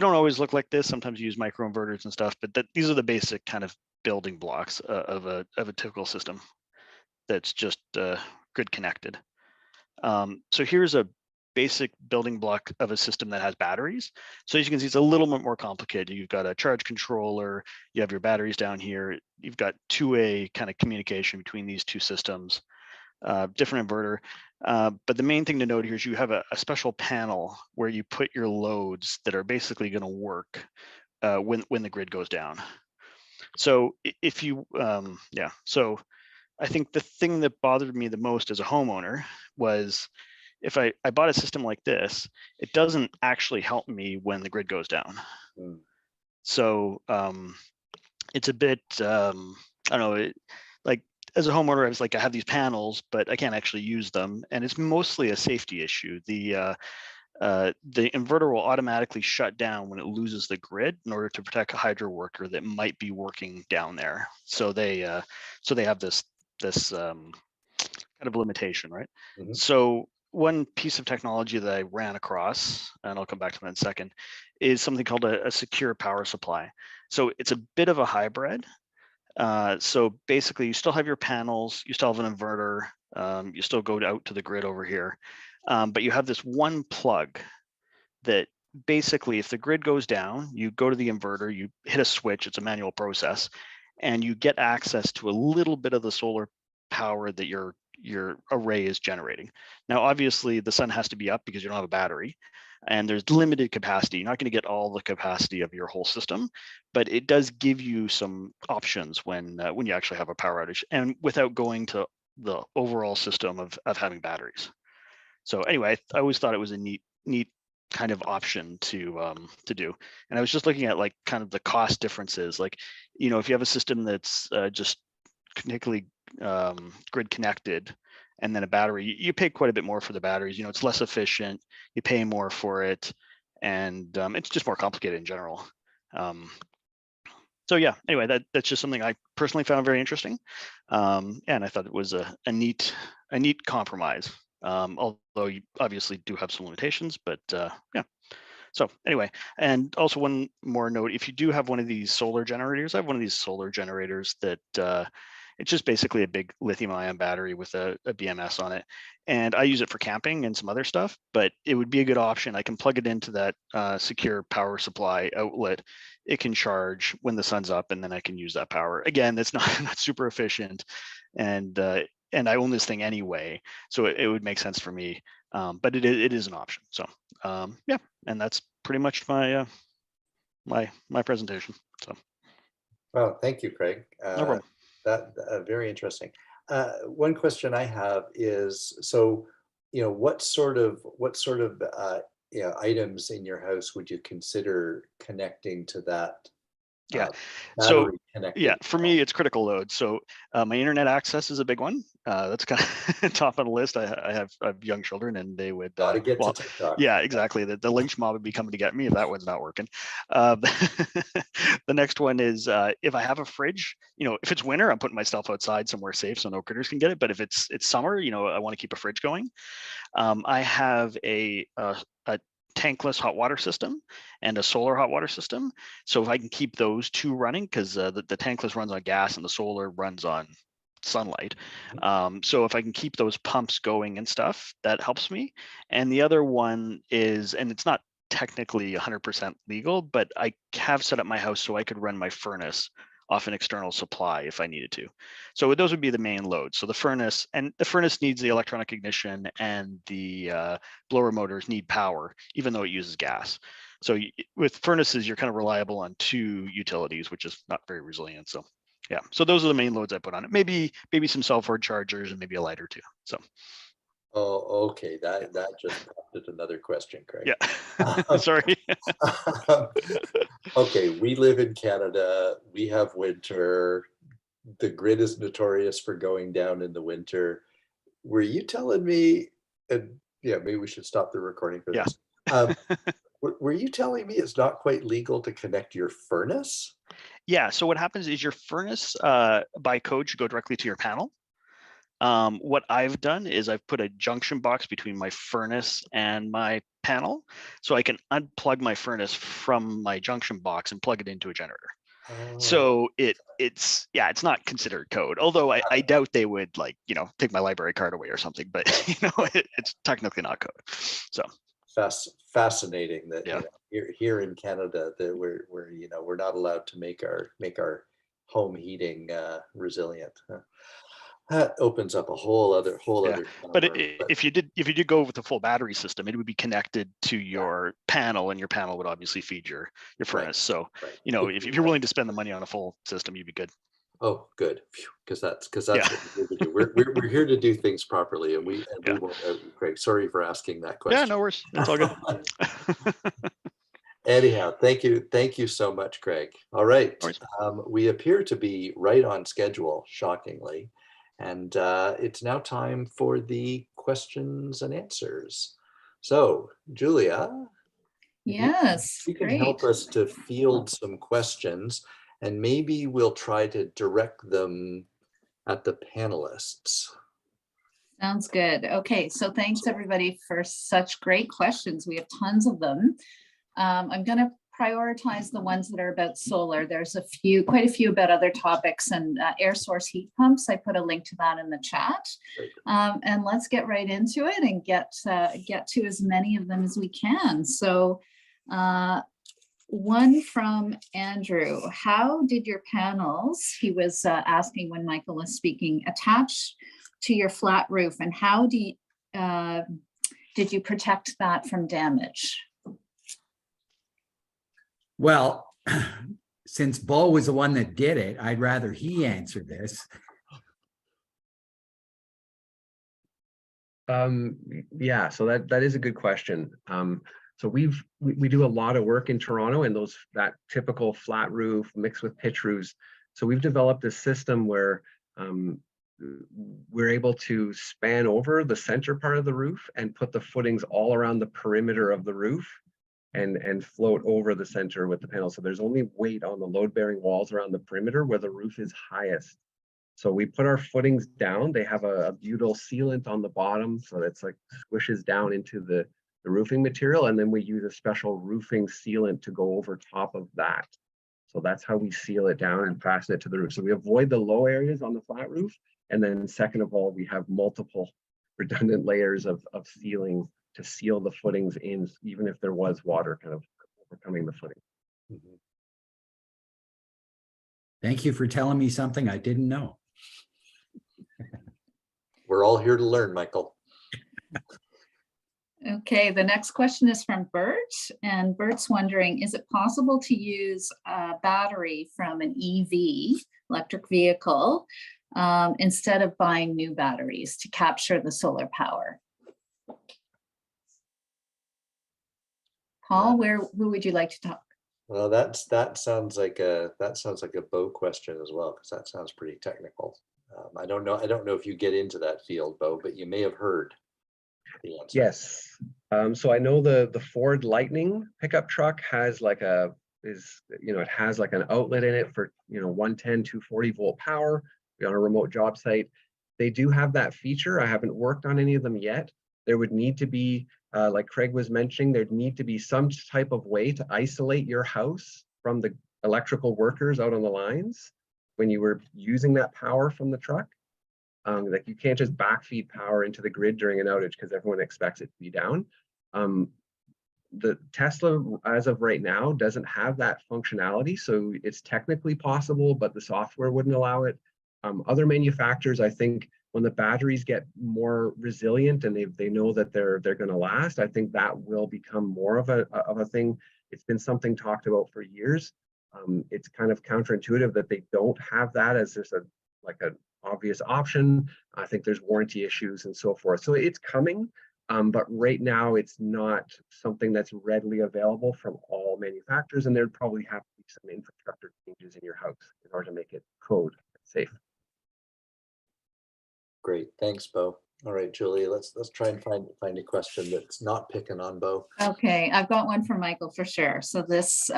don't always look like this. Sometimes you use microinverters and stuff, but these are the basic kind of building blocks of a typical system that's just grid connected. So here's a basic building block of a system that has batteries. So as you can see, it's a little bit more complicated. You've got a charge controller, you have your batteries down here, you've got two-way kind of communication between these two systems, different inverter. But the main thing to note here is you have a special panel where you put your loads that are basically going to work when the grid goes down. So if you, so I think the thing that bothered me the most as a homeowner was if I bought a system like this, it doesn't actually help me when the grid goes down. So it's a bit, I don't know, like as a homeowner, I was like, I have these panels, but I can't actually use them. And it's mostly a safety issue. The inverter will automatically shut down when it loses the grid in order to protect a hydro worker that might be working down there. So they have this kind of limitation, right? Mhm. So one piece of technology that I ran across, and I'll come back to that in a second, is something called a secure power supply. So it's a bit of a hybrid. So basically, you still have your panels, you still have an inverter, you still go out to the grid over here, but you have this one plug that basically, if the grid goes down, you go to the inverter, you hit a switch, it's a manual process, and you get access to a little bit of the solar power that your array is generating. Now, obviously, the sun has to be up because you don't have a battery, and there's limited capacity. You're not going to get all the capacity of your whole system, but it does give you some options when you actually have a power outage, and without going to the overall system of having batteries. So anyway, I always thought it was a neat kind of option to do. And I was just looking at like kind of the cost differences. Like, you know, if you have a system that's just particularly grid connected, and then a battery, you pay quite a bit more for the batteries. You know, it's less efficient, you pay more for it, and it's just more complicated in general. So yeah, anyway, that's just something I personally found very interesting, and I thought it was a neat compromise. Although you obviously do have some limitations, but yeah. So anyway, and also one more note: if you do have one of these solar generators, I have one of these solar generators that it's just basically a big lithium-ion battery with a BMS on it, and I use it for camping and some other stuff. But it would be a good option. I can plug it into that secure power supply outlet. It can charge when the sun's up, and then I can use that power. Again, that's not super efficient, and I own this thing anyway, so it would make sense for me. But it is an option. So yeah, and that's pretty much my my presentation. So Well, thank you, Craig. no problem. That very interesting. One question I have is, so, you know, what sort of you know, items in your house would you consider connecting to that Yeah. uh, So battery yeah, connected for me, it's critical load. So my internet access is a big one. That's kind of top of the list. I have young children, and they would Got to get to well, TikTok. yeah, exactly. The lynch mob would be coming to get me if that one's not working. The next one is if I have a fridge. You know, if it's winter, I'm putting myself outside somewhere safe so no critters can get it. But if it's summer, you know, I want to keep a fridge going. I have a tankless hot water system and a solar hot water system. So if I can keep those two running, because the tankless runs on gas and the solar runs on sunlight. So if I can keep those pumps going and stuff, that helps me. And the other one is, and it's not technically 100% legal, but I have set up my house so I could run my furnace off an external supply if I needed to. So those would be the main loads. So the furnace needs the electronic ignition, and the blower motors need power, even though it uses gas. So with furnaces, you're kind of reliable on two utilities, which is not very resilient. So yeah, so those are the main loads I put on it. Maybe some self-charge chargers and maybe a light or two. So Oh, okay. That just prompted another question, Craig. yeah, sorry. Okay, we live in Canada. We have winter. The grid is notorious for going down in the winter. Were you telling me, and yeah, maybe we should stop the recording for Yeah. this. Were you telling me it's not quite legal to connect your furnace? Yeah. So what happens is your furnace, by code, should go directly to your panel. What I've done is I've put a junction box between my furnace and my panel, so I can unplug my furnace from my junction box and plug it into a generator. Oh, So it's not considered code, although I doubt they would, like, you know, take my library card away or something, but you know, it's technically not code. So fascinating that, yeah. you know, here in Canada that we're you know, we're not allowed to make our home heating resilient. That opens up a whole other Yeah, can of but worms. if you did go with the full battery system, it would be connected to your panel, and your panel would obviously feed your furnace. Right, So right. you know, if you're willing to spend the money on a full system, you'd be good. Oh, good, because that's Yeah, what we're here to do. We're here to do things properly, and we yeah, won't out you, Craig. Sorry for asking that yeah. question. No worries. It's all good. Anyhow, thank you so much, Craig. All right, No worries. we appear to be right on schedule, shockingly, and it's now time for the questions and answers. So, Julia, Yes, you can great. help us to field some questions, and maybe we'll try to direct them at the panelists. Sounds good. Okay, so thanks everybody for such great questions. We have tons of them. I'm going to prioritize the ones that are about solar. There's quite a few about other topics, and air source heat pumps. I put a link to that in the chat. And let's get right into it and get to as many of them as we can. So one from Andrew: how did your panels, he was asking when Michael was speaking, attach to your flat roof, and how did you protect that from damage? Well, since Bo was the one that did it, I'd rather he answer this. Yeah, so that is a good question. So we do a lot of work in Toronto, and that typical flat roof mixed with pitch roofs. So we've developed a system where we're able to span over the center part of the roof and put the footings all around the perimeter of the roof and float over the center with the panel. So there's only weight on the load-bearing walls around the perimeter where the roof is highest. So we put our footings down. They have a butyl sealant on the bottom, so that's like squishes down into the roofing material, and then we use a special roofing sealant to go over top of that. So that's how we seal it down and fasten it to the roof. So we avoid the low areas on the flat roof, and then second of all, we have multiple redundant layers of sealing to seal the footings in, even if there was water kind of overcoming the footing. Mhm. Thank you for telling me something I didn't know. We're all here to learn, Michael. Okay, the next question is from Bert, and Bert's wondering, is it possible to use a battery from an EV, electric vehicle, instead of buying new batteries to capture the solar power? Paul, who would you like to talk? Well, that sounds like a Bo question as well, because that sounds pretty technical. I don't know if you get into that field, Bo, but you may have heard the answer. Yes. So I know the Ford Lightning pickup truck has like it has like an outlet in it for 110, 240 volt power on a remote job site. They do have that feature. I haven't worked on any of them yet. There would need to be, like Craig was mentioning, there'd need to be some type of way to isolate your house from the electrical workers out on the lines when you were using that power from the truck. Like you can't just backfeed power into the grid during an outage because everyone expects it to be down. The Tesla, as of right now, doesn't have that functionality, so it's technically possible, but the software wouldn't allow it. Other manufacturers, I think, when the batteries get more resilient and they know that they're going to last, I think that will become more of a thing. It's been something talked about for years. It's kind of counterintuitive that they don't have that as just an obvious option. I think there's warranty issues and so forth. So it's coming, but right now it's not something that's readily available from all manufacturers, and there'd probably have to be some infrastructure changes in your house in order to make it code safe. Great, thanks, Bo. All right, Julie, let's try and find a question that's not picking on Bo. Okay, I've got one for Michael for sure. So this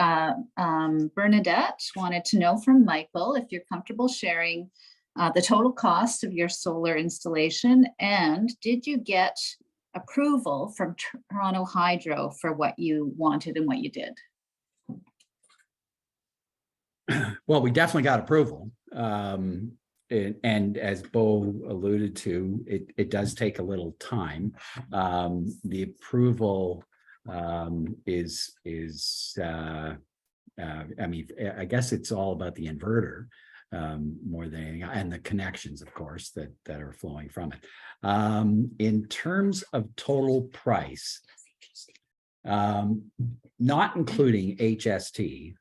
Bernadette wanted to know from Michael if you're comfortable sharing the total cost of your solar installation, and did you get approval from Toronto Hydro for what you wanted and what you did? Well, we definitely got approval. And as Bo alluded to, it does take a little time. The approval is I mean, I guess it's all about the inverter more than anything, and the connections, of course, that are flowing from it. In terms of total price, not including HST.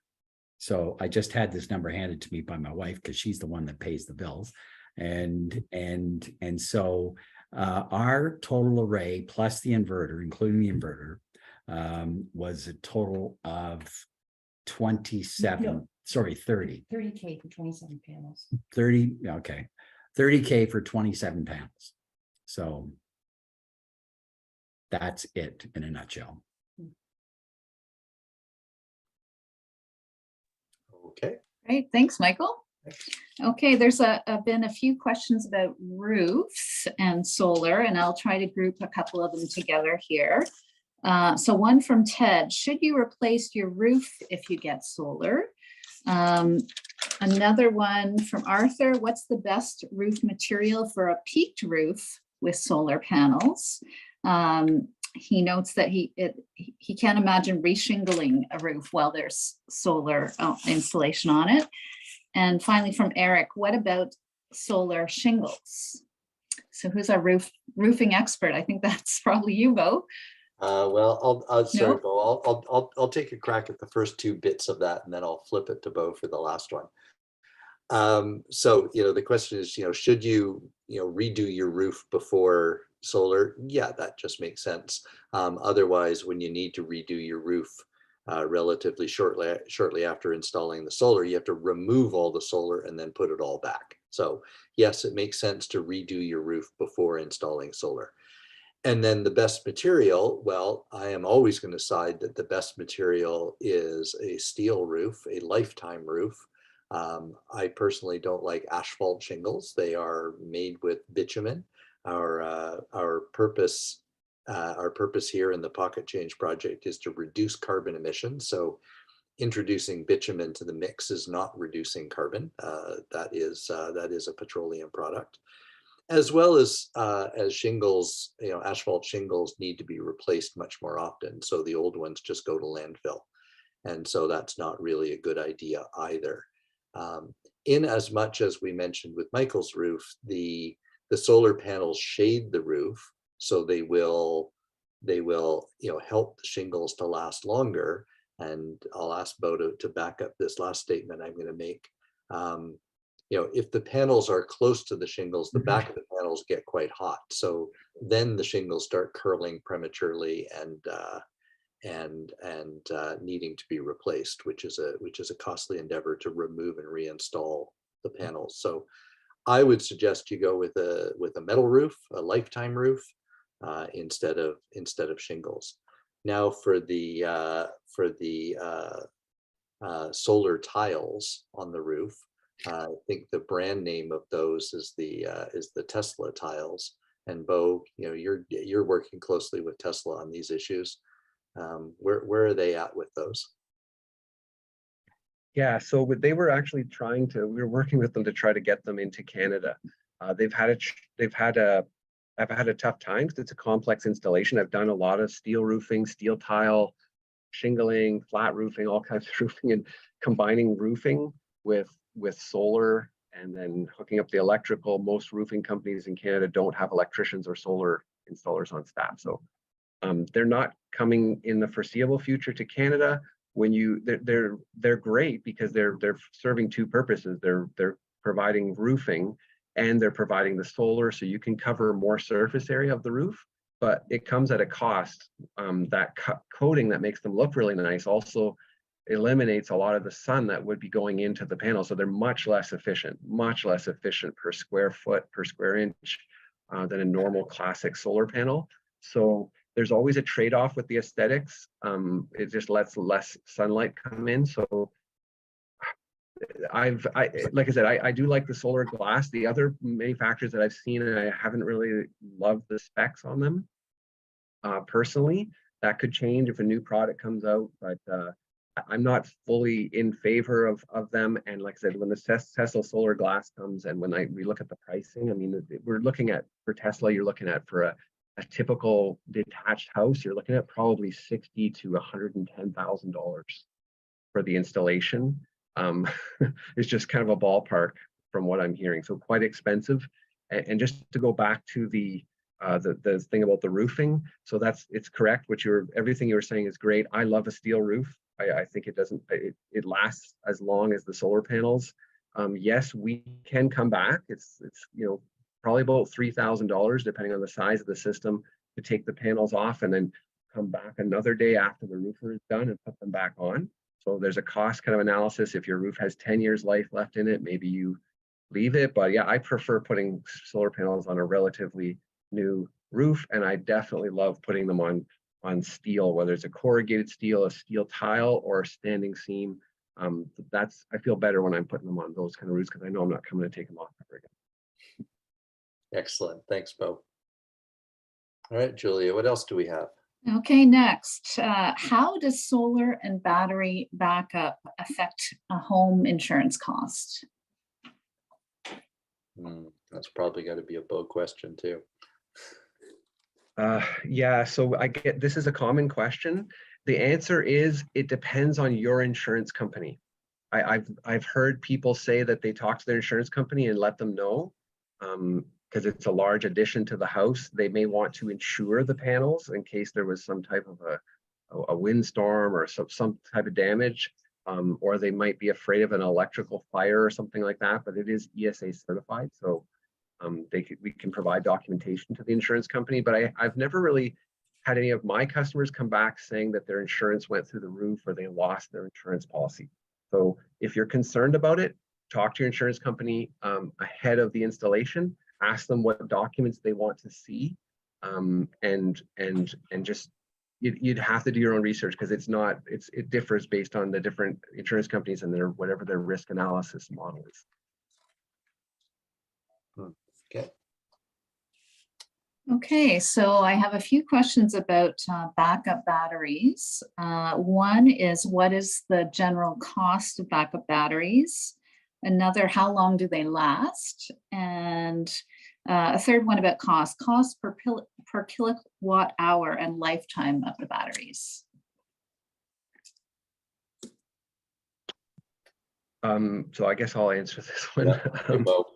So I just had this number handed to me by my wife because she's the one that pays the bills. And so our total array plus the inverter, including the inverter, was a total of 27, sorry, 30. 30K for 27 panels. 30, okay. 30K for 27 panels. So that's it in a nutshell. Okay. Great, thanks, Michael. Okay, there's been a few questions about roofs and solar, and I'll try to group a couple of them together here. So one from Ted, should you replace your roof if you get solar? Another one from Arthur, what's the best roof material for a peaked roof with solar panels? He notes that he can't imagine reshingling a roof while there's solar installation on it. And finally from Eric, what about solar shingles? So who's our roofing expert? I think that's probably you, Bo. Well, I'll sorry, No? Bo. I'll take a crack at the first two bits of that, and then I'll flip it to Bo for the last one. So the question is, should you redo your roof before solar? Yeah, that just makes sense. Otherwise, when you need to redo your roof relatively shortly after installing the solar, you have to remove all the solar and then put it all back. So yes, it makes sense to redo your roof before installing solar. And then the best material, well, I am always going to side that the best material is a steel roof, a lifetime roof. I personally don't like asphalt shingles. They are made with bitumen. Our purpose here in the Pocket Change project is to reduce carbon emissions. So introducing bitumen to the mix is not reducing carbon. That is a petroleum product. As well as shingles, asphalt shingles need to be replaced much more often. So the old ones just go to landfill. And so that's not really a good idea either. In as much as we mentioned with Michael's roof, the solar panels shade the roof, so they will help the shingles to last longer. And I'll ask Bo to back up this last statement I'm going to make. If the panels are close to the shingles, the back of the panels get quite hot. So then the shingles start curling prematurely and needing to be replaced, which is a costly endeavor to remove and reinstall the panels. So I would suggest you go with a metal roof, a lifetime roof, instead of shingles. Now for the solar tiles on the roof. I think the brand name of those is the Tesla tiles. And Bo, you're working closely with Tesla on these issues. Where are they at with those? Yeah, so they were actually we were working with them to try to get them into Canada. I've had a tough time because it's a complex installation. I've done a lot of steel roofing, steel tile, shingling, flat roofing, all kinds of roofing, and combining roofing with solar and then hooking up the electrical. Most roofing companies in Canada don't have electricians or solar installers on staff. So they're not coming in the foreseeable future to Canada. They're great because they're serving two purposes. They're providing roofing and they're providing the solar, so you can cover more surface area of the roof, but it comes at a cost. That coating that makes them look really nice also eliminates a lot of the sun that would be going into the panel. So they're much less efficient per square foot, per square inch than a normal classic solar panel. So there's always a trade-off with the aesthetics. It just lets less sunlight come in. So like I said, I do like the solar glass. The other manufacturers that I've seen, and I haven't really loved the specs on them personally. That could change if a new product comes out, but I'm not fully in favor of them. And like I said, when the Tesla solar glass comes and when we look at the pricing, I mean, we're looking at, for Tesla, you're looking at for a typical detached house, you're looking at probably $60,000 to $110,000 for the installation. It's just kind of a ballpark from what I'm hearing. So quite expensive. And just to go back to the thing about the roofing, so it's correct. Everything you were saying is great. I love a steel roof. I think it lasts as long as the solar panels. Yes, we can come back. It's probably about $3,000 depending on the size of the system to take the panels off and then come back another day after the roofer is done and put them back on. So there's a cost kind of analysis. If your roof has 10 years life left in it, maybe you leave it. But yeah, I prefer putting solar panels on a relatively new roof, and I definitely love putting them on steel, whether it's a corrugated steel, a steel tile, or a standing seam. I feel better when I'm putting them on those kind of roofs because I know I'm not coming to take them off ever again. Excellent. Thanks, Bo. All right, Julia, what else do we have? Okay, next, how does solar and battery backup affect a home insurance cost? That's probably got to be a Bo question too. Yeah, so I get this is a common question. The answer is it depends on your insurance company. I've heard people say that they talk to their insurance company and let them know, because it's a large addition to the house. They may want to insure the panels in case there was some type of a windstorm or some type of damage, or they might be afraid of an electrical fire or something like that. But it is ESA certified, so we can provide documentation to the insurance company. But I've never really had any of my customers come back saying that their insurance went through the roof or they lost their insurance policy. So if you're concerned about it, talk to your insurance company ahead of the installation. Ask them what documents they want to see, and just you'd have to do your own research because it differs based on the different insurance companies and whatever their risk analysis model is. Okay. Okay, so I have a few questions about backup batteries. One is, what is the general cost of backup batteries? Another, how long do they last? And a third one about cost per kilowatt hour and lifetime of the batteries. So I guess I'll answer this one. Bo.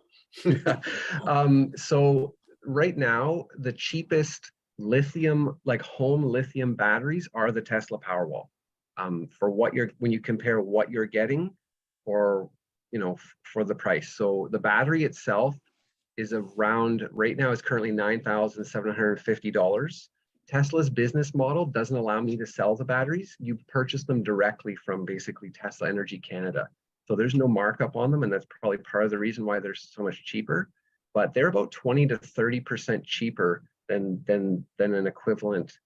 So right now, the cheapest lithium, like home lithium batteries, are the Tesla Powerwall. For when you compare what you're getting, or for the price. So the battery itself is around, right now is currently $9,750. Tesla's business model doesn't allow me to sell the batteries. You purchase them directly from basically Tesla Energy Canada. So there's no markup on them, and that's probably part of the reason why they're so much cheaper. But they're about 20 to 30% cheaper than an equivalent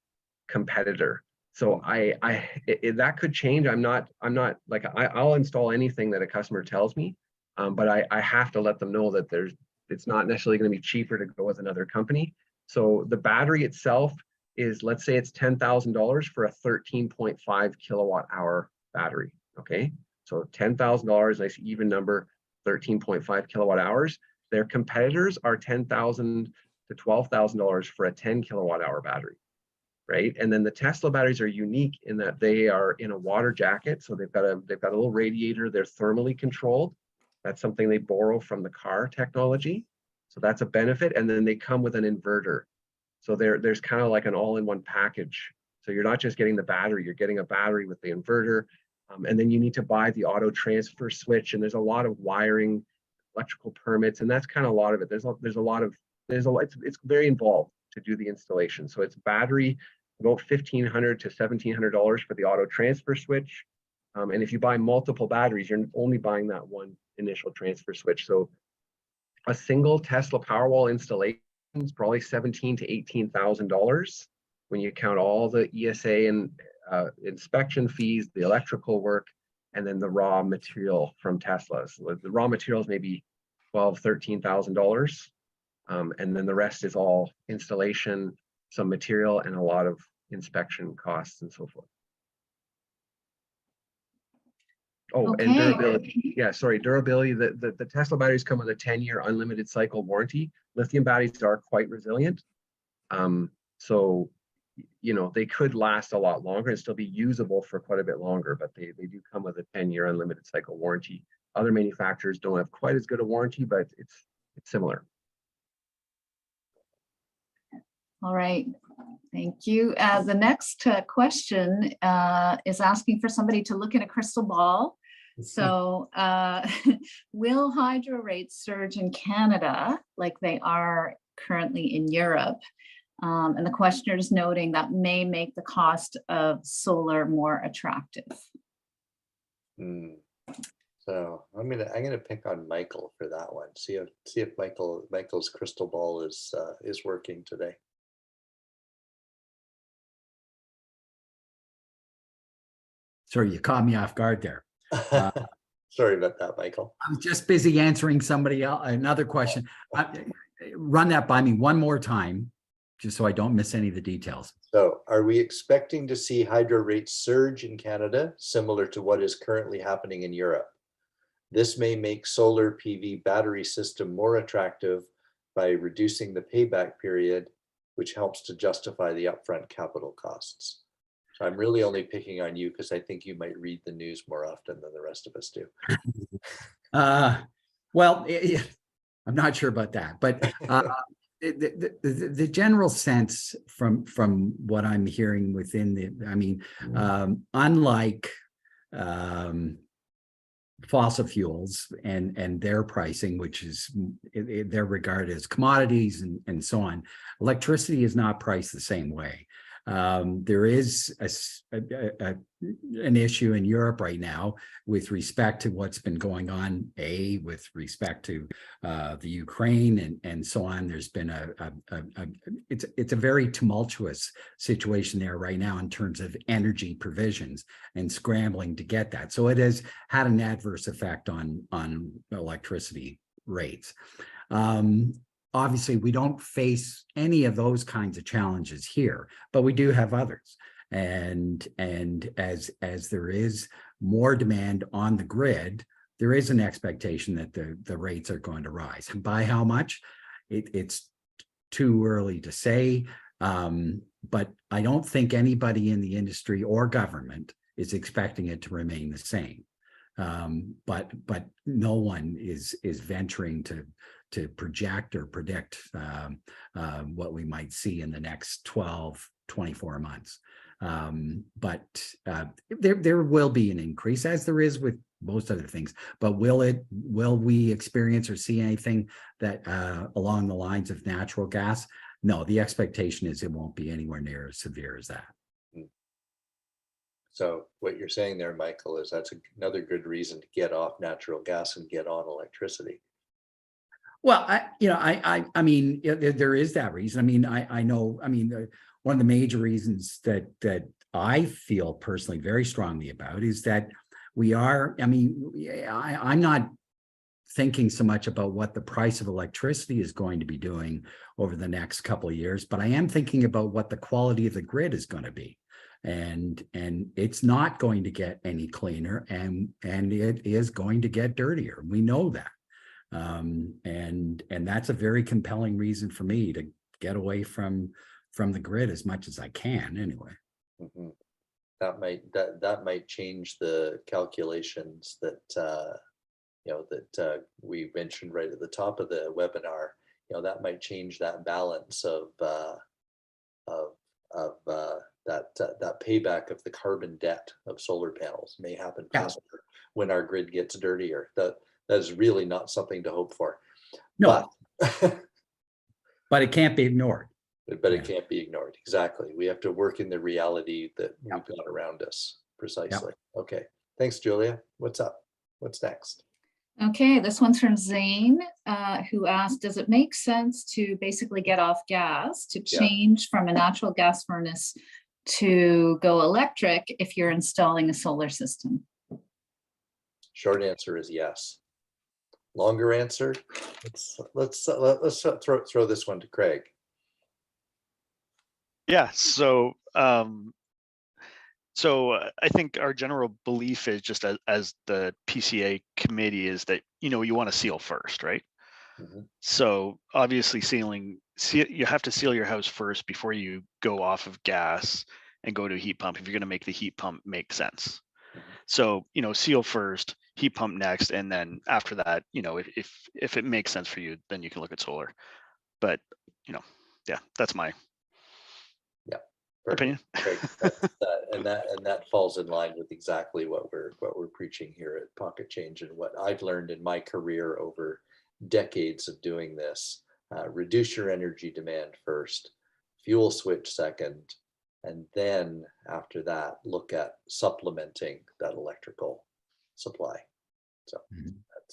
competitor. So that could change. I'm not like I'll install anything that a customer tells me, but I have to let them know that it's not necessarily going to be cheaper to go with another company. So the battery itself is, let's say it's $10,000 for a 13.5 kilowatt hour battery. Okay, so $10,000, nice even number, 13.5 kilowatt hours. Their competitors are $10,000 to $12,000 for a 10 kilowatt hour battery. Right, and then the Tesla batteries are unique in that they are in a water jacket, so they've got a little radiator. They're thermally controlled. That's something they borrow from the car technology, so that's a benefit. And then they come with an inverter, so there's kind of like an all-in-one package. So you're not just getting the battery; you're getting a battery with the inverter, and then you need to buy the auto transfer switch. And there's a lot of wiring, electrical permits, and that's kind of a lot of it. It's very involved to do the installation. So it's battery, about $1,500 to $1,700 for the auto transfer switch. And if you buy multiple batteries, you're only buying that one initial transfer switch. So a single Tesla Powerwall installation is probably $17,000 to $18,000 when you count all the ESA and inspection fees, the electrical work, and then the raw material from Tesla. So the raw materials may be $12,000, $13,000. And then the rest is all installation, some material, and a lot of inspection costs and so forth. Oh, Okay. and durability. Yeah, sorry, durability. The Tesla batteries come with a 10-year unlimited cycle warranty. Lithium batteries are quite resilient. So, they could last a lot longer and still be usable for quite a bit longer, but they do come with a 10-year unlimited cycle warranty. Other manufacturers don't have quite as good a warranty, but it's similar. All right, thank you. The next question is asking for somebody to look in a crystal ball. So will hydro rates surge in Canada like they are currently in Europe? And the questioner is noting that may make the cost of solar more attractive. Hmm. So I'm gonna pick on Michael for that one. See if Michael's crystal ball is working today. Sorry, you caught me off guard there. Sorry about that, Michael. I was just busy answering somebody else, another question. Run that by me one more time, just so I don't miss any of the details. So are we expecting to see hydro rates surge in Canada, similar to what is currently happening in Europe? This may make solar PV battery system more attractive by reducing the payback period, which helps to justify the upfront capital costs. So I'm really only picking on you because I think you might read the news more often than the rest of us do. Well, I'm not sure about that, but the general sense from what I'm hearing within the, I mean, unlike fossil fuels and their pricing, which is they're regarded as commodities and so on, electricity is not priced the same way. There is an issue in Europe right now with respect to what's been going on, with respect to the Ukraine and so on. There's been it's a very tumultuous situation there right now in terms of energy provisions and scrambling to get that. So it has had an adverse effect on electricity rates. Obviously, we don't face any of those kinds of challenges here, but we do have others. And as there is more demand on the grid, there is an expectation that the rates are going to rise. And by how much? It's too early to say, but I don't think anybody in the industry or government is expecting it to remain the same. But no one is venturing to project or predict what we might see in the next 12, 24 months. But there will be an increase, as there is with most other things. But will we experience or see anything that along the lines of natural gas? No, the expectation is it won't be anywhere near as severe as that. So what you're saying there, Michael, is that's another good reason to get off natural gas and get on electricity. Well, I mean, there is that reason. I mean, I know. I mean, one of the major reasons that I feel personally very strongly about is that we are. I mean, I'm not thinking so much about what the price of electricity is going to be doing over the next couple of years, but I am thinking about what the quality of the grid is going to be. And it's not going to get any cleaner, and it is going to get dirtier. We know that. And that's a very compelling reason for me to get away from the grid as much as I can anyway. Mm-hmm. That might change the calculations that we mentioned right at the top of the webinar. That might change that balance of that payback of the carbon debt of solar panels may happen faster when our grid gets dirtier. That is really not something to hope for. No, but it can't be ignored. But it can't be ignored. Exactly. We have to work in the reality that we've got around us. Precisely. Okay. Thanks, Julia. What's up? What's next? Okay, this one's from Zane, who asked, does it make sense to basically get off gas to change from a natural gas furnace to go electric if you're installing a solar system? Short answer is yes. Longer answer, let's throw this one to Craig. Yeah, so I think our general belief is just as the PCA committee is that you want to seal first, right? Mm-hmm. So obviously you have to seal your house first before you go off of gas and go to a heat pump if you're going to make the heat pump make sense. Mm-hmm. So seal first, heat pump next, and then after that, if it makes sense for you, then you can look at solar. But that's my opinion. and that falls in line with exactly what we're preaching here at Pocket Change and what I've learned in my career over decades of doing this. Reduce your energy demand first, fuel switch second, and then after that, look at supplementing that electrical supply. So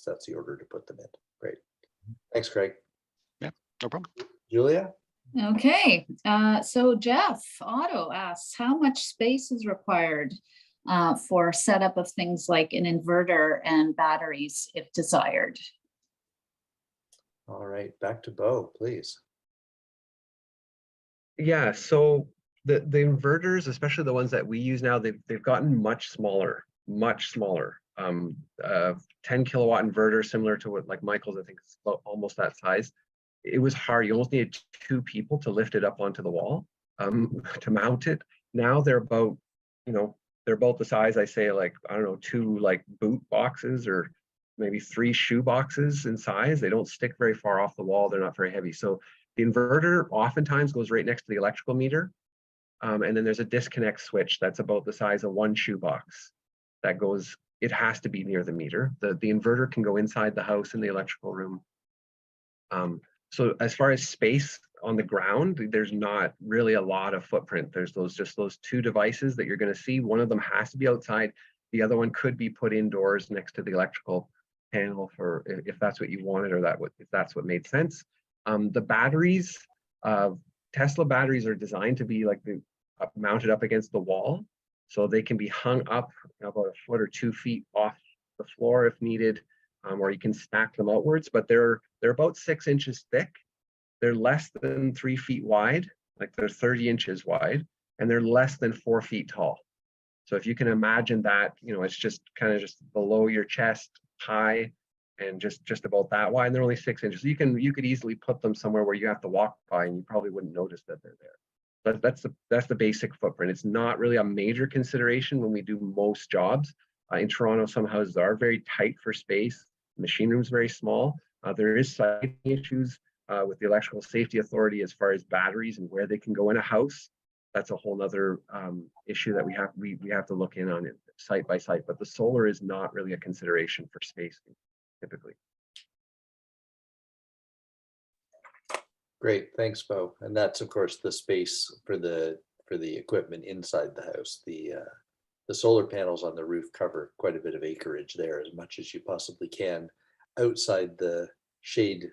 that's the order to put them in. Great. Thanks, Craig. Yeah, no problem. Julia? Okay, so Jeff Otto asks, how much space is required for setup of things like an inverter and batteries if desired? All right, back to Bo, please. Yeah, so the inverters, especially the ones that we use now, they've gotten much smaller, much smaller. 10 kilowatt inverter, similar to what like Michael's, I think it's almost that size. It was hard. You almost needed 2 people to lift it up onto the wall to mount it. Now they're about, they're about the size, I say, like, I don't know, 2 like boot boxes or maybe 3 shoe boxes in size. They don't stick very far off the wall. They're not very heavy. So the inverter oftentimes goes right next to the electrical meter. And then there's a disconnect switch that's about the size of 1 shoe box that goes, it has to be near the meter. The inverter can go inside the house in the electrical room. So as far as space on the ground, there's not really a lot of footprint. There's just those 2 devices that you're going to see. One of them has to be outside. The other one could be put indoors next to the electrical panel for if that's what you wanted, or if that's what made sense. The batteries, Tesla batteries are designed to be like mounted up against the wall, so they can be hung up about 1 foot or 2 feet off the floor if needed. Or you can stack them outwards, but they're about 6 inches thick. They're less than 3 feet wide, like they're 30 inches wide, and they're less than 4 feet tall. So if you can imagine that, it's just kind of just below your chest high and just about that wide, and they're only 6 inches. You could easily put them somewhere where you have to walk by and you probably wouldn't notice that they're there. But that's the basic footprint. It's not really a major consideration when we do most jobs. In Toronto, some houses are very tight for space. The machine room is very small. There is site issues with the Electrical Safety Authority as far as batteries and where they can go in a house. That's a whole other issue that we have to look in on it site by site. But the solar is not really a consideration for space typically. Great, thanks, Bo. And that's of course the space for the equipment inside the house. The solar panels on the roof cover quite a bit of acreage there, as much as you possibly can outside the shade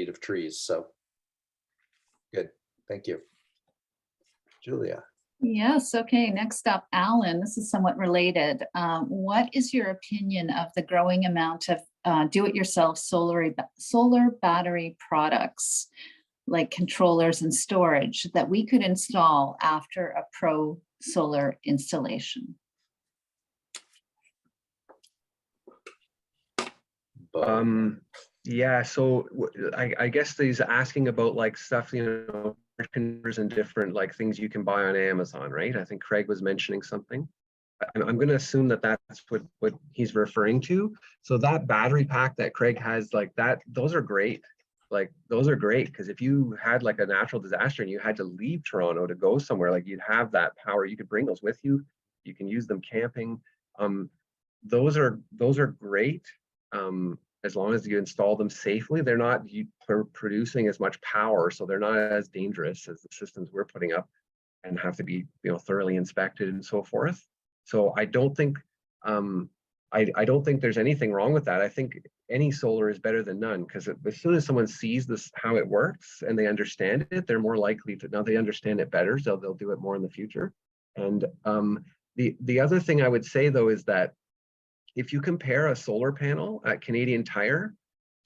of trees. So good, thank you. Julia. Yes, okay, next up, Alan, this is somewhat related. What is your opinion of the growing amount of do-it-yourself solar battery products like controllers and storage that we could install after a pro solar installation? Yeah, so I guess he's asking about like stuff, controllers and different like things you can buy on Amazon, right? I think Craig was mentioning something. I'm going to assume that that's what he's referring to. So that battery pack that Craig has, like that, those are great. Like those are great because if you had like a natural disaster and you had to leave Toronto to go somewhere, like you'd have that power. You could bring those with you. You can use them camping. Those are great. As long as you install them safely, they're not producing as much power, so they're not as dangerous as the systems we're putting up and have to be thoroughly inspected and so forth. So I don't think I don't think there's anything wrong with that. I think any solar is better than none, because as soon as someone sees this how it works and they understand it, they're more likely to, now they understand it better, so they'll do it more in the future. And the other thing I would say though is that if you compare a solar panel at Canadian Tire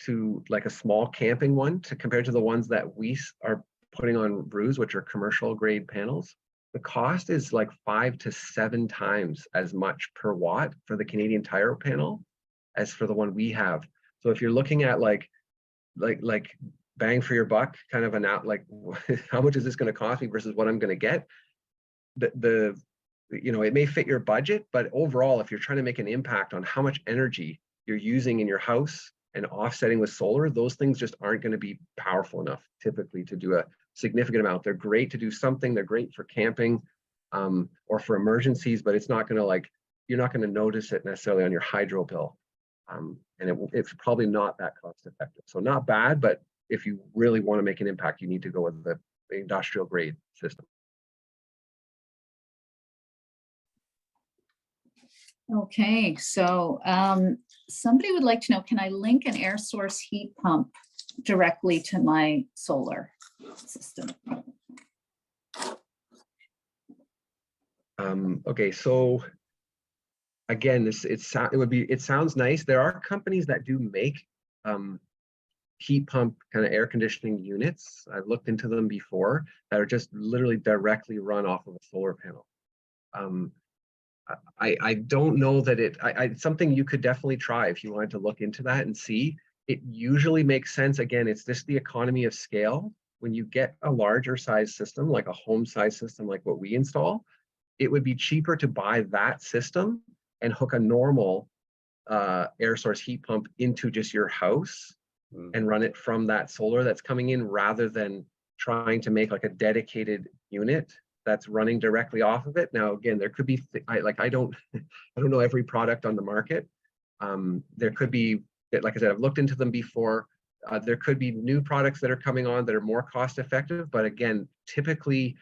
to like a small camping one compared to the ones that we are putting on roofs, which are commercial grade panels, the cost is like 5 to 7 times as much per watt for the Canadian Tire panel as for the one we have. So if you're looking at like bang for your buck, kind of like how much is this going to cost me versus what I'm going to get, it may fit your budget, but overall, if you're trying to make an impact on how much energy you're using in your house and offsetting with solar, those things just aren't going to be powerful enough typically to do a significant amount. They're great to do something. They're great for camping or for emergencies, but it's not going to you're not going to notice it necessarily on your hydro bill. And it's probably not that cost effective. So not bad, but if you really want to make an impact, you need to go with industrial grade system. Okay, so somebody would like to know, can I link an air source heat pump directly to my solar system? Okay, so again, it sounds nice. There are companies that do make heat pump kind of air conditioning units. I've looked into them before that are just literally directly run off of a solar panel. I don't know that it's something you could definitely try if you wanted to look into that and see. It usually makes sense. Again, it's just the economy of scale. When you get a larger size system, like a home size system, like what we install, it would be cheaper to buy that system and hook a normal air source heat pump into just your house and run it from that solar that's coming in, rather than trying to make like a dedicated unit that's running directly off of it. Now, again, there could be, I don't know every product on the market. There could be, like I said, I've looked into them before. There could be new products that are coming on that are more cost effective. But again, typically,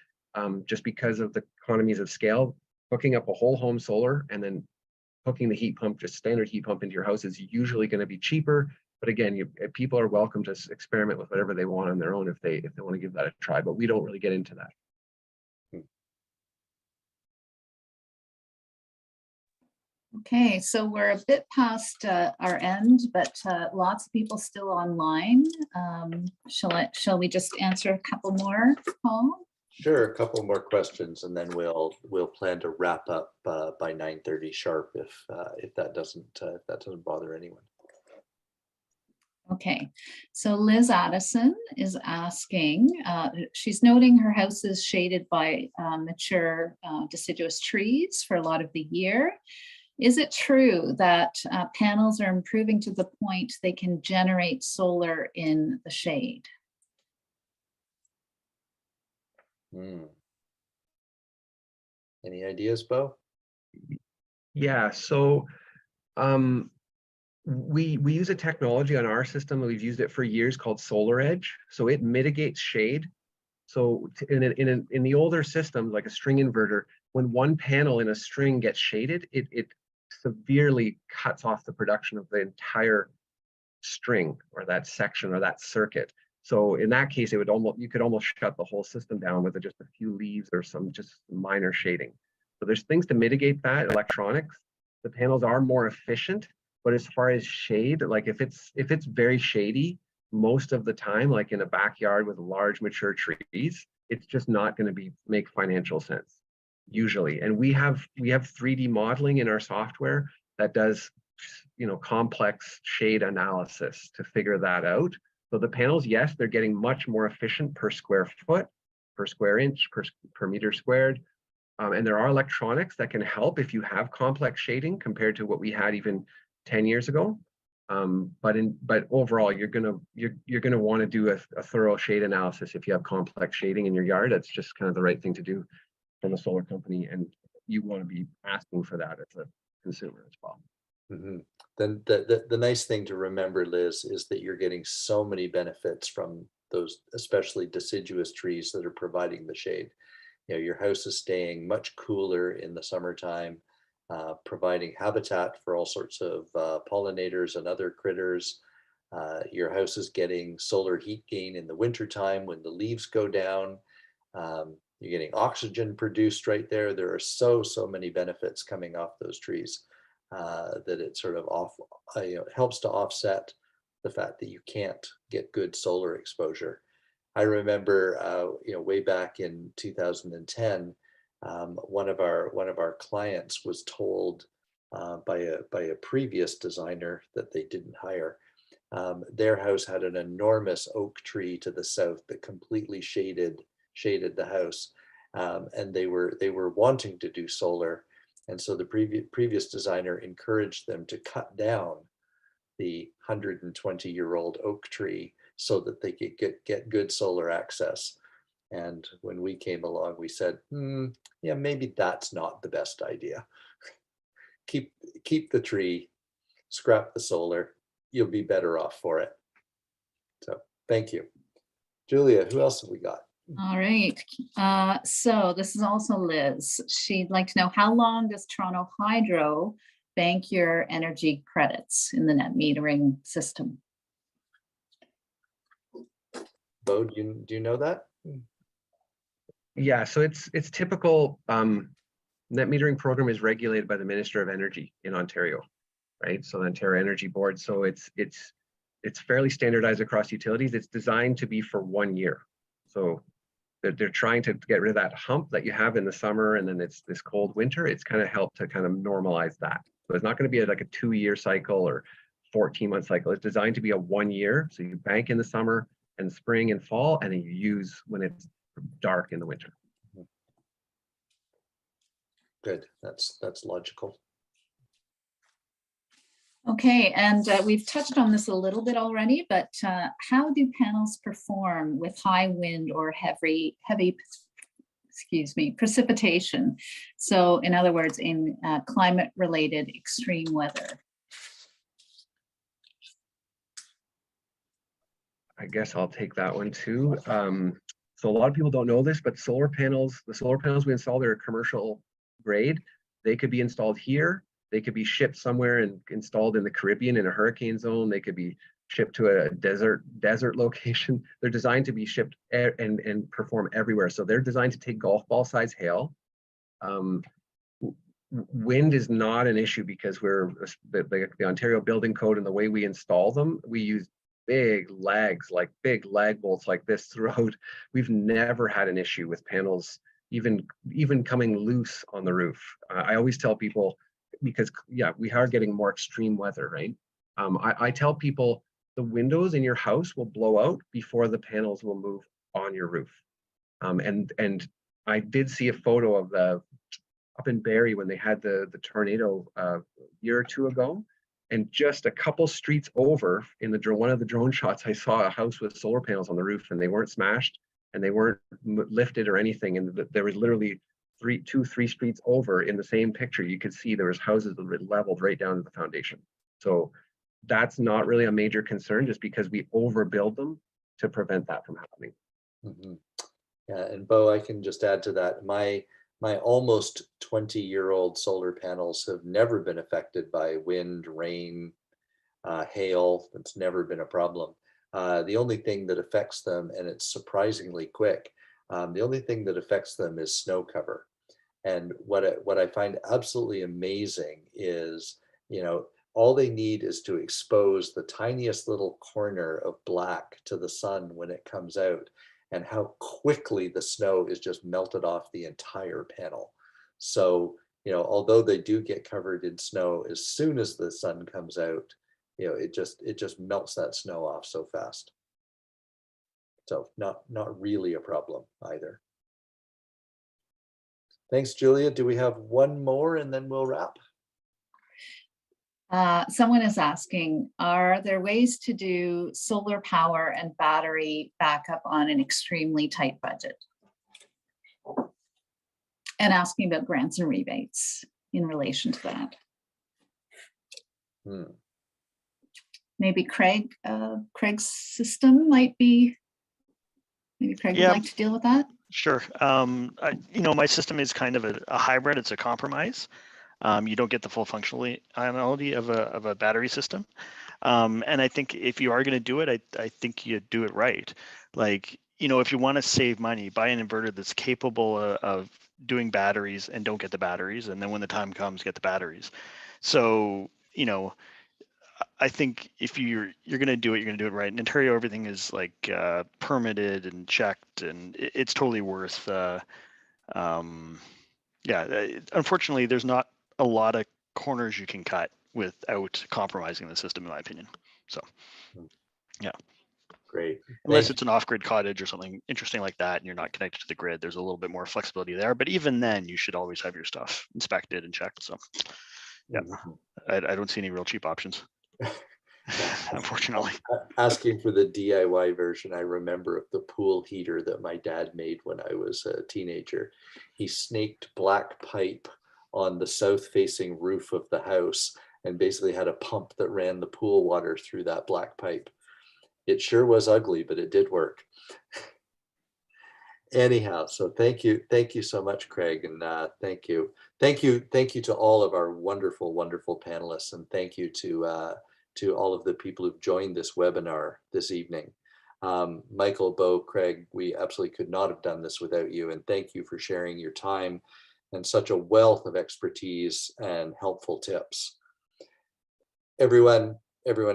just because of the economies of scale, hooking up a whole home solar and then hooking the heat pump, just standard heat pump into your house, is usually going to be cheaper. But again, people are welcome to experiment with whatever they want on their own if they want to give that a try. But we don't really get into that. Okay, so we're a bit past our end, but lots of people still online. Shall we just answer a couple more, Paul? Sure, a couple more questions, and then we'll plan to wrap up by 9:30 sharp if that doesn't bother anyone. Okay, so Liz Addison is asking, she's noting her house is shaded by mature deciduous trees for a lot of the year. Is it true that panels are improving to the point they can generate solar in the shade? Any ideas, Bo? Yeah, so we use a technology on our system, and we've used it for years, called Solar Edge. So it mitigates shade. So in the older systems, like a string inverter, when one panel in a string gets shaded, it severely cuts off the production of the entire string or that section or that circuit. So in that case, you could almost shut the whole system down with just a few leaves or some just minor shading. So there's things to mitigate that. Electronics, the panels are more efficient, but as far as shade, like if it's very shady most of the time, like in a backyard with large mature trees, it's just not going to make financial sense usually. And we have 3D modeling in our software that does, complex shade analysis to figure that out. So the panels, yes, they're getting much more efficient per square foot, per square inch, per meter squared. And there are electronics that can help if you have complex shading compared to what we had even 10 years ago. But overall, you're gonna want to do a thorough shade analysis if you have complex shading in your yard. That's just kind of the right thing to do from a solar company, and you want to be asking for that as a consumer as well. Mm-hmm. Then the nice thing to remember, Liz, is that you're getting so many benefits from those, especially deciduous trees that are providing the shade. Your house is staying much cooler in the summertime, providing habitat for all sorts of pollinators and other critters. Your house is getting solar heat gain in the wintertime when the leaves go down. You're getting oxygen produced right there. There are so many benefits coming off those trees that it sort of helps to offset the fact that you can't get good solar exposure. I remember, way back in 2010, one of our clients was told by a previous designer that they didn't hire. Their house had an enormous oak tree to the south that completely shaded the house, and they were wanting to do solar, and so the previous designer encouraged them to cut down the 120-year-old oak tree so that they could get good solar access. And when we came along, we said, yeah, maybe that's not the best idea. Keep the tree, scrap the solar, you'll be better off for it. So thank you. Julia, who else have we got? All right. So this is also Liz. She'd like to know, how long does Toronto Hydro bank your energy credits in the net metering system? Bo, do you know that? Yeah, so it's typical. Net metering program is regulated by the Minister of Energy in Ontario, right? So the Ontario Energy Board. So it's fairly standardized across utilities. It's designed to be for 1 year. So they're trying to get rid of that hump that you have in the summer, and then it's this cold winter. It's kind of helped to kind of normalize that. So it's not going to be like a 2-year cycle or 14-month cycle. It's designed to be a 1 year. So you bank in the summer and spring and fall, and then you use when it's dark in the winter. Good, that's logical. Okay, and we've touched on this a little bit already, but how do panels perform with high wind or heavy, excuse me, precipitation? So in other words, in climate-related extreme weather. I guess I'll take that one too. So a lot of people don't know this, but the solar panels we install, they're commercial grade. They could be installed here. They could be shipped somewhere and installed in the Caribbean in a hurricane zone. They could be shipped to a desert location. They're designed to be shipped and perform everywhere. So they're designed to take golf ball size hail. Wind is not an issue because we're the Ontario Building Code, and the way we install them, we use big legs, like big lag bolts like this throughout. We've never had an issue with panels even coming loose on the roof. I always tell people, because yeah, we are getting more extreme weather, right? I tell people the windows in your house will blow out before the panels will move on your roof. And I did see a photo of up in Barrie when they had the tornado a year or two ago, and just a couple streets over in one of the drone shots, I saw a house with solar panels on the roof, and they weren't smashed and they weren't lifted or anything. And there was literally 3 streets over in the same picture, you could see there was houses that were leveled right down to the foundation. So that's not really a major concern, just because we overbuild them to prevent that from happening. Mm-hmm. Yeah, and Bo, I can just add to that. My almost 20-year-old solar panels have never been affected by wind, rain, hail. It's never been a problem. The only thing that affects them, and it's surprisingly quick, the only thing that affects them is snow cover. And what I find absolutely amazing is, all they need is to expose the tiniest little corner of black to the sun when it comes out, and how quickly the snow is just melted off the entire panel. So, although they do get covered in snow, as soon as the sun comes out, it just melts that snow off so fast. So not really a problem either. Thanks, Julia. Do we have one more and then we'll wrap? Someone is asking, are there ways to do solar power and battery backup on an extremely tight budget? And asking about grants and rebates in relation to that. Maybe Craig's system might be, maybe Craig would like to deal with that. Sure. My system is kind of a hybrid. It's a compromise. You don't get the full functionality of a battery system. And I think if you are going to do it, I think you do it right. Like, if you want to save money, buy an inverter that's capable of doing batteries and don't get the batteries. And then when the time comes, get the batteries. So, I think if you're going to do it, you're going to do it right. In Ontario, everything is like permitted and checked, and it's totally worth. Unfortunately, there's not a lot of corners you can cut without compromising the system, in my opinion. So, yeah. Great. Unless it's an off-grid cottage or something interesting like that, and you're not connected to the grid, there's a little bit more flexibility there. But even then, you should always have your stuff inspected and checked. So, yeah, I don't see any real cheap options. Unfortunately. Asking for the DIY version, I remember of the pool heater that my dad made when I was a teenager. He snaked black pipe on the south-facing roof of the house and basically had a pump that ran the pool water through that black pipe. It sure was ugly, but it did work. Anyhow, so thank you so much, Craig, and thank you to all of our wonderful panelists, and thank you to all of the people who've joined this webinar this evening. Michael, Bo, Craig, we absolutely could not have done this without you, and thank you for sharing your time and such a wealth of expertise and helpful tips. Everyone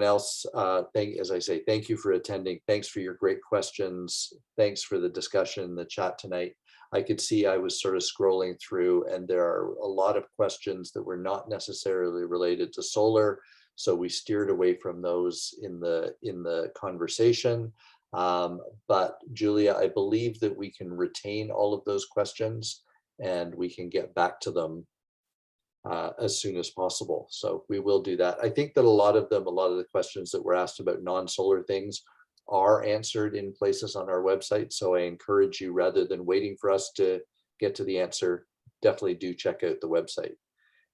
else, as I say, thank you for attending. Thanks for your great questions. Thanks for the discussion in the chat tonight. I could see I was sort of scrolling through, and there are a lot of questions that were not necessarily related to solar, so we steered away from those in the conversation. But Julia, I believe that we can retain all of those questions and we can get back to them as soon as possible. So we will do that. I think that a lot of the questions that were asked about non-solar things are answered in places on our website. So I encourage you, rather than waiting for us to get to the answer, definitely do check out the website.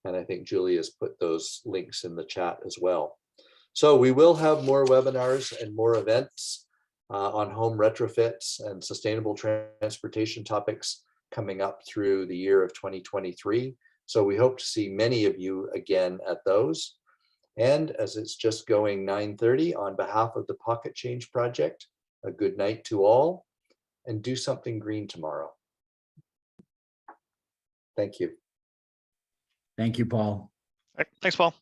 And I think Julie has put those links in the chat as well. So we will have more webinars and more events on home retrofits and sustainable transportation topics coming up through the year of 2023. So we hope to see many of you again at those. And as it's just going 9:30, on behalf of the Pocket Change Project, a good night to all, and do something green tomorrow. Thank you. Thank you, Paul. All right, thanks, Paul.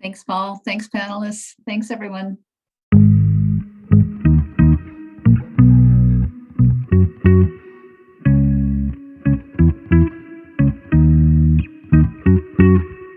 Thanks, Paul. Thanks, panelists. Thanks, everyone.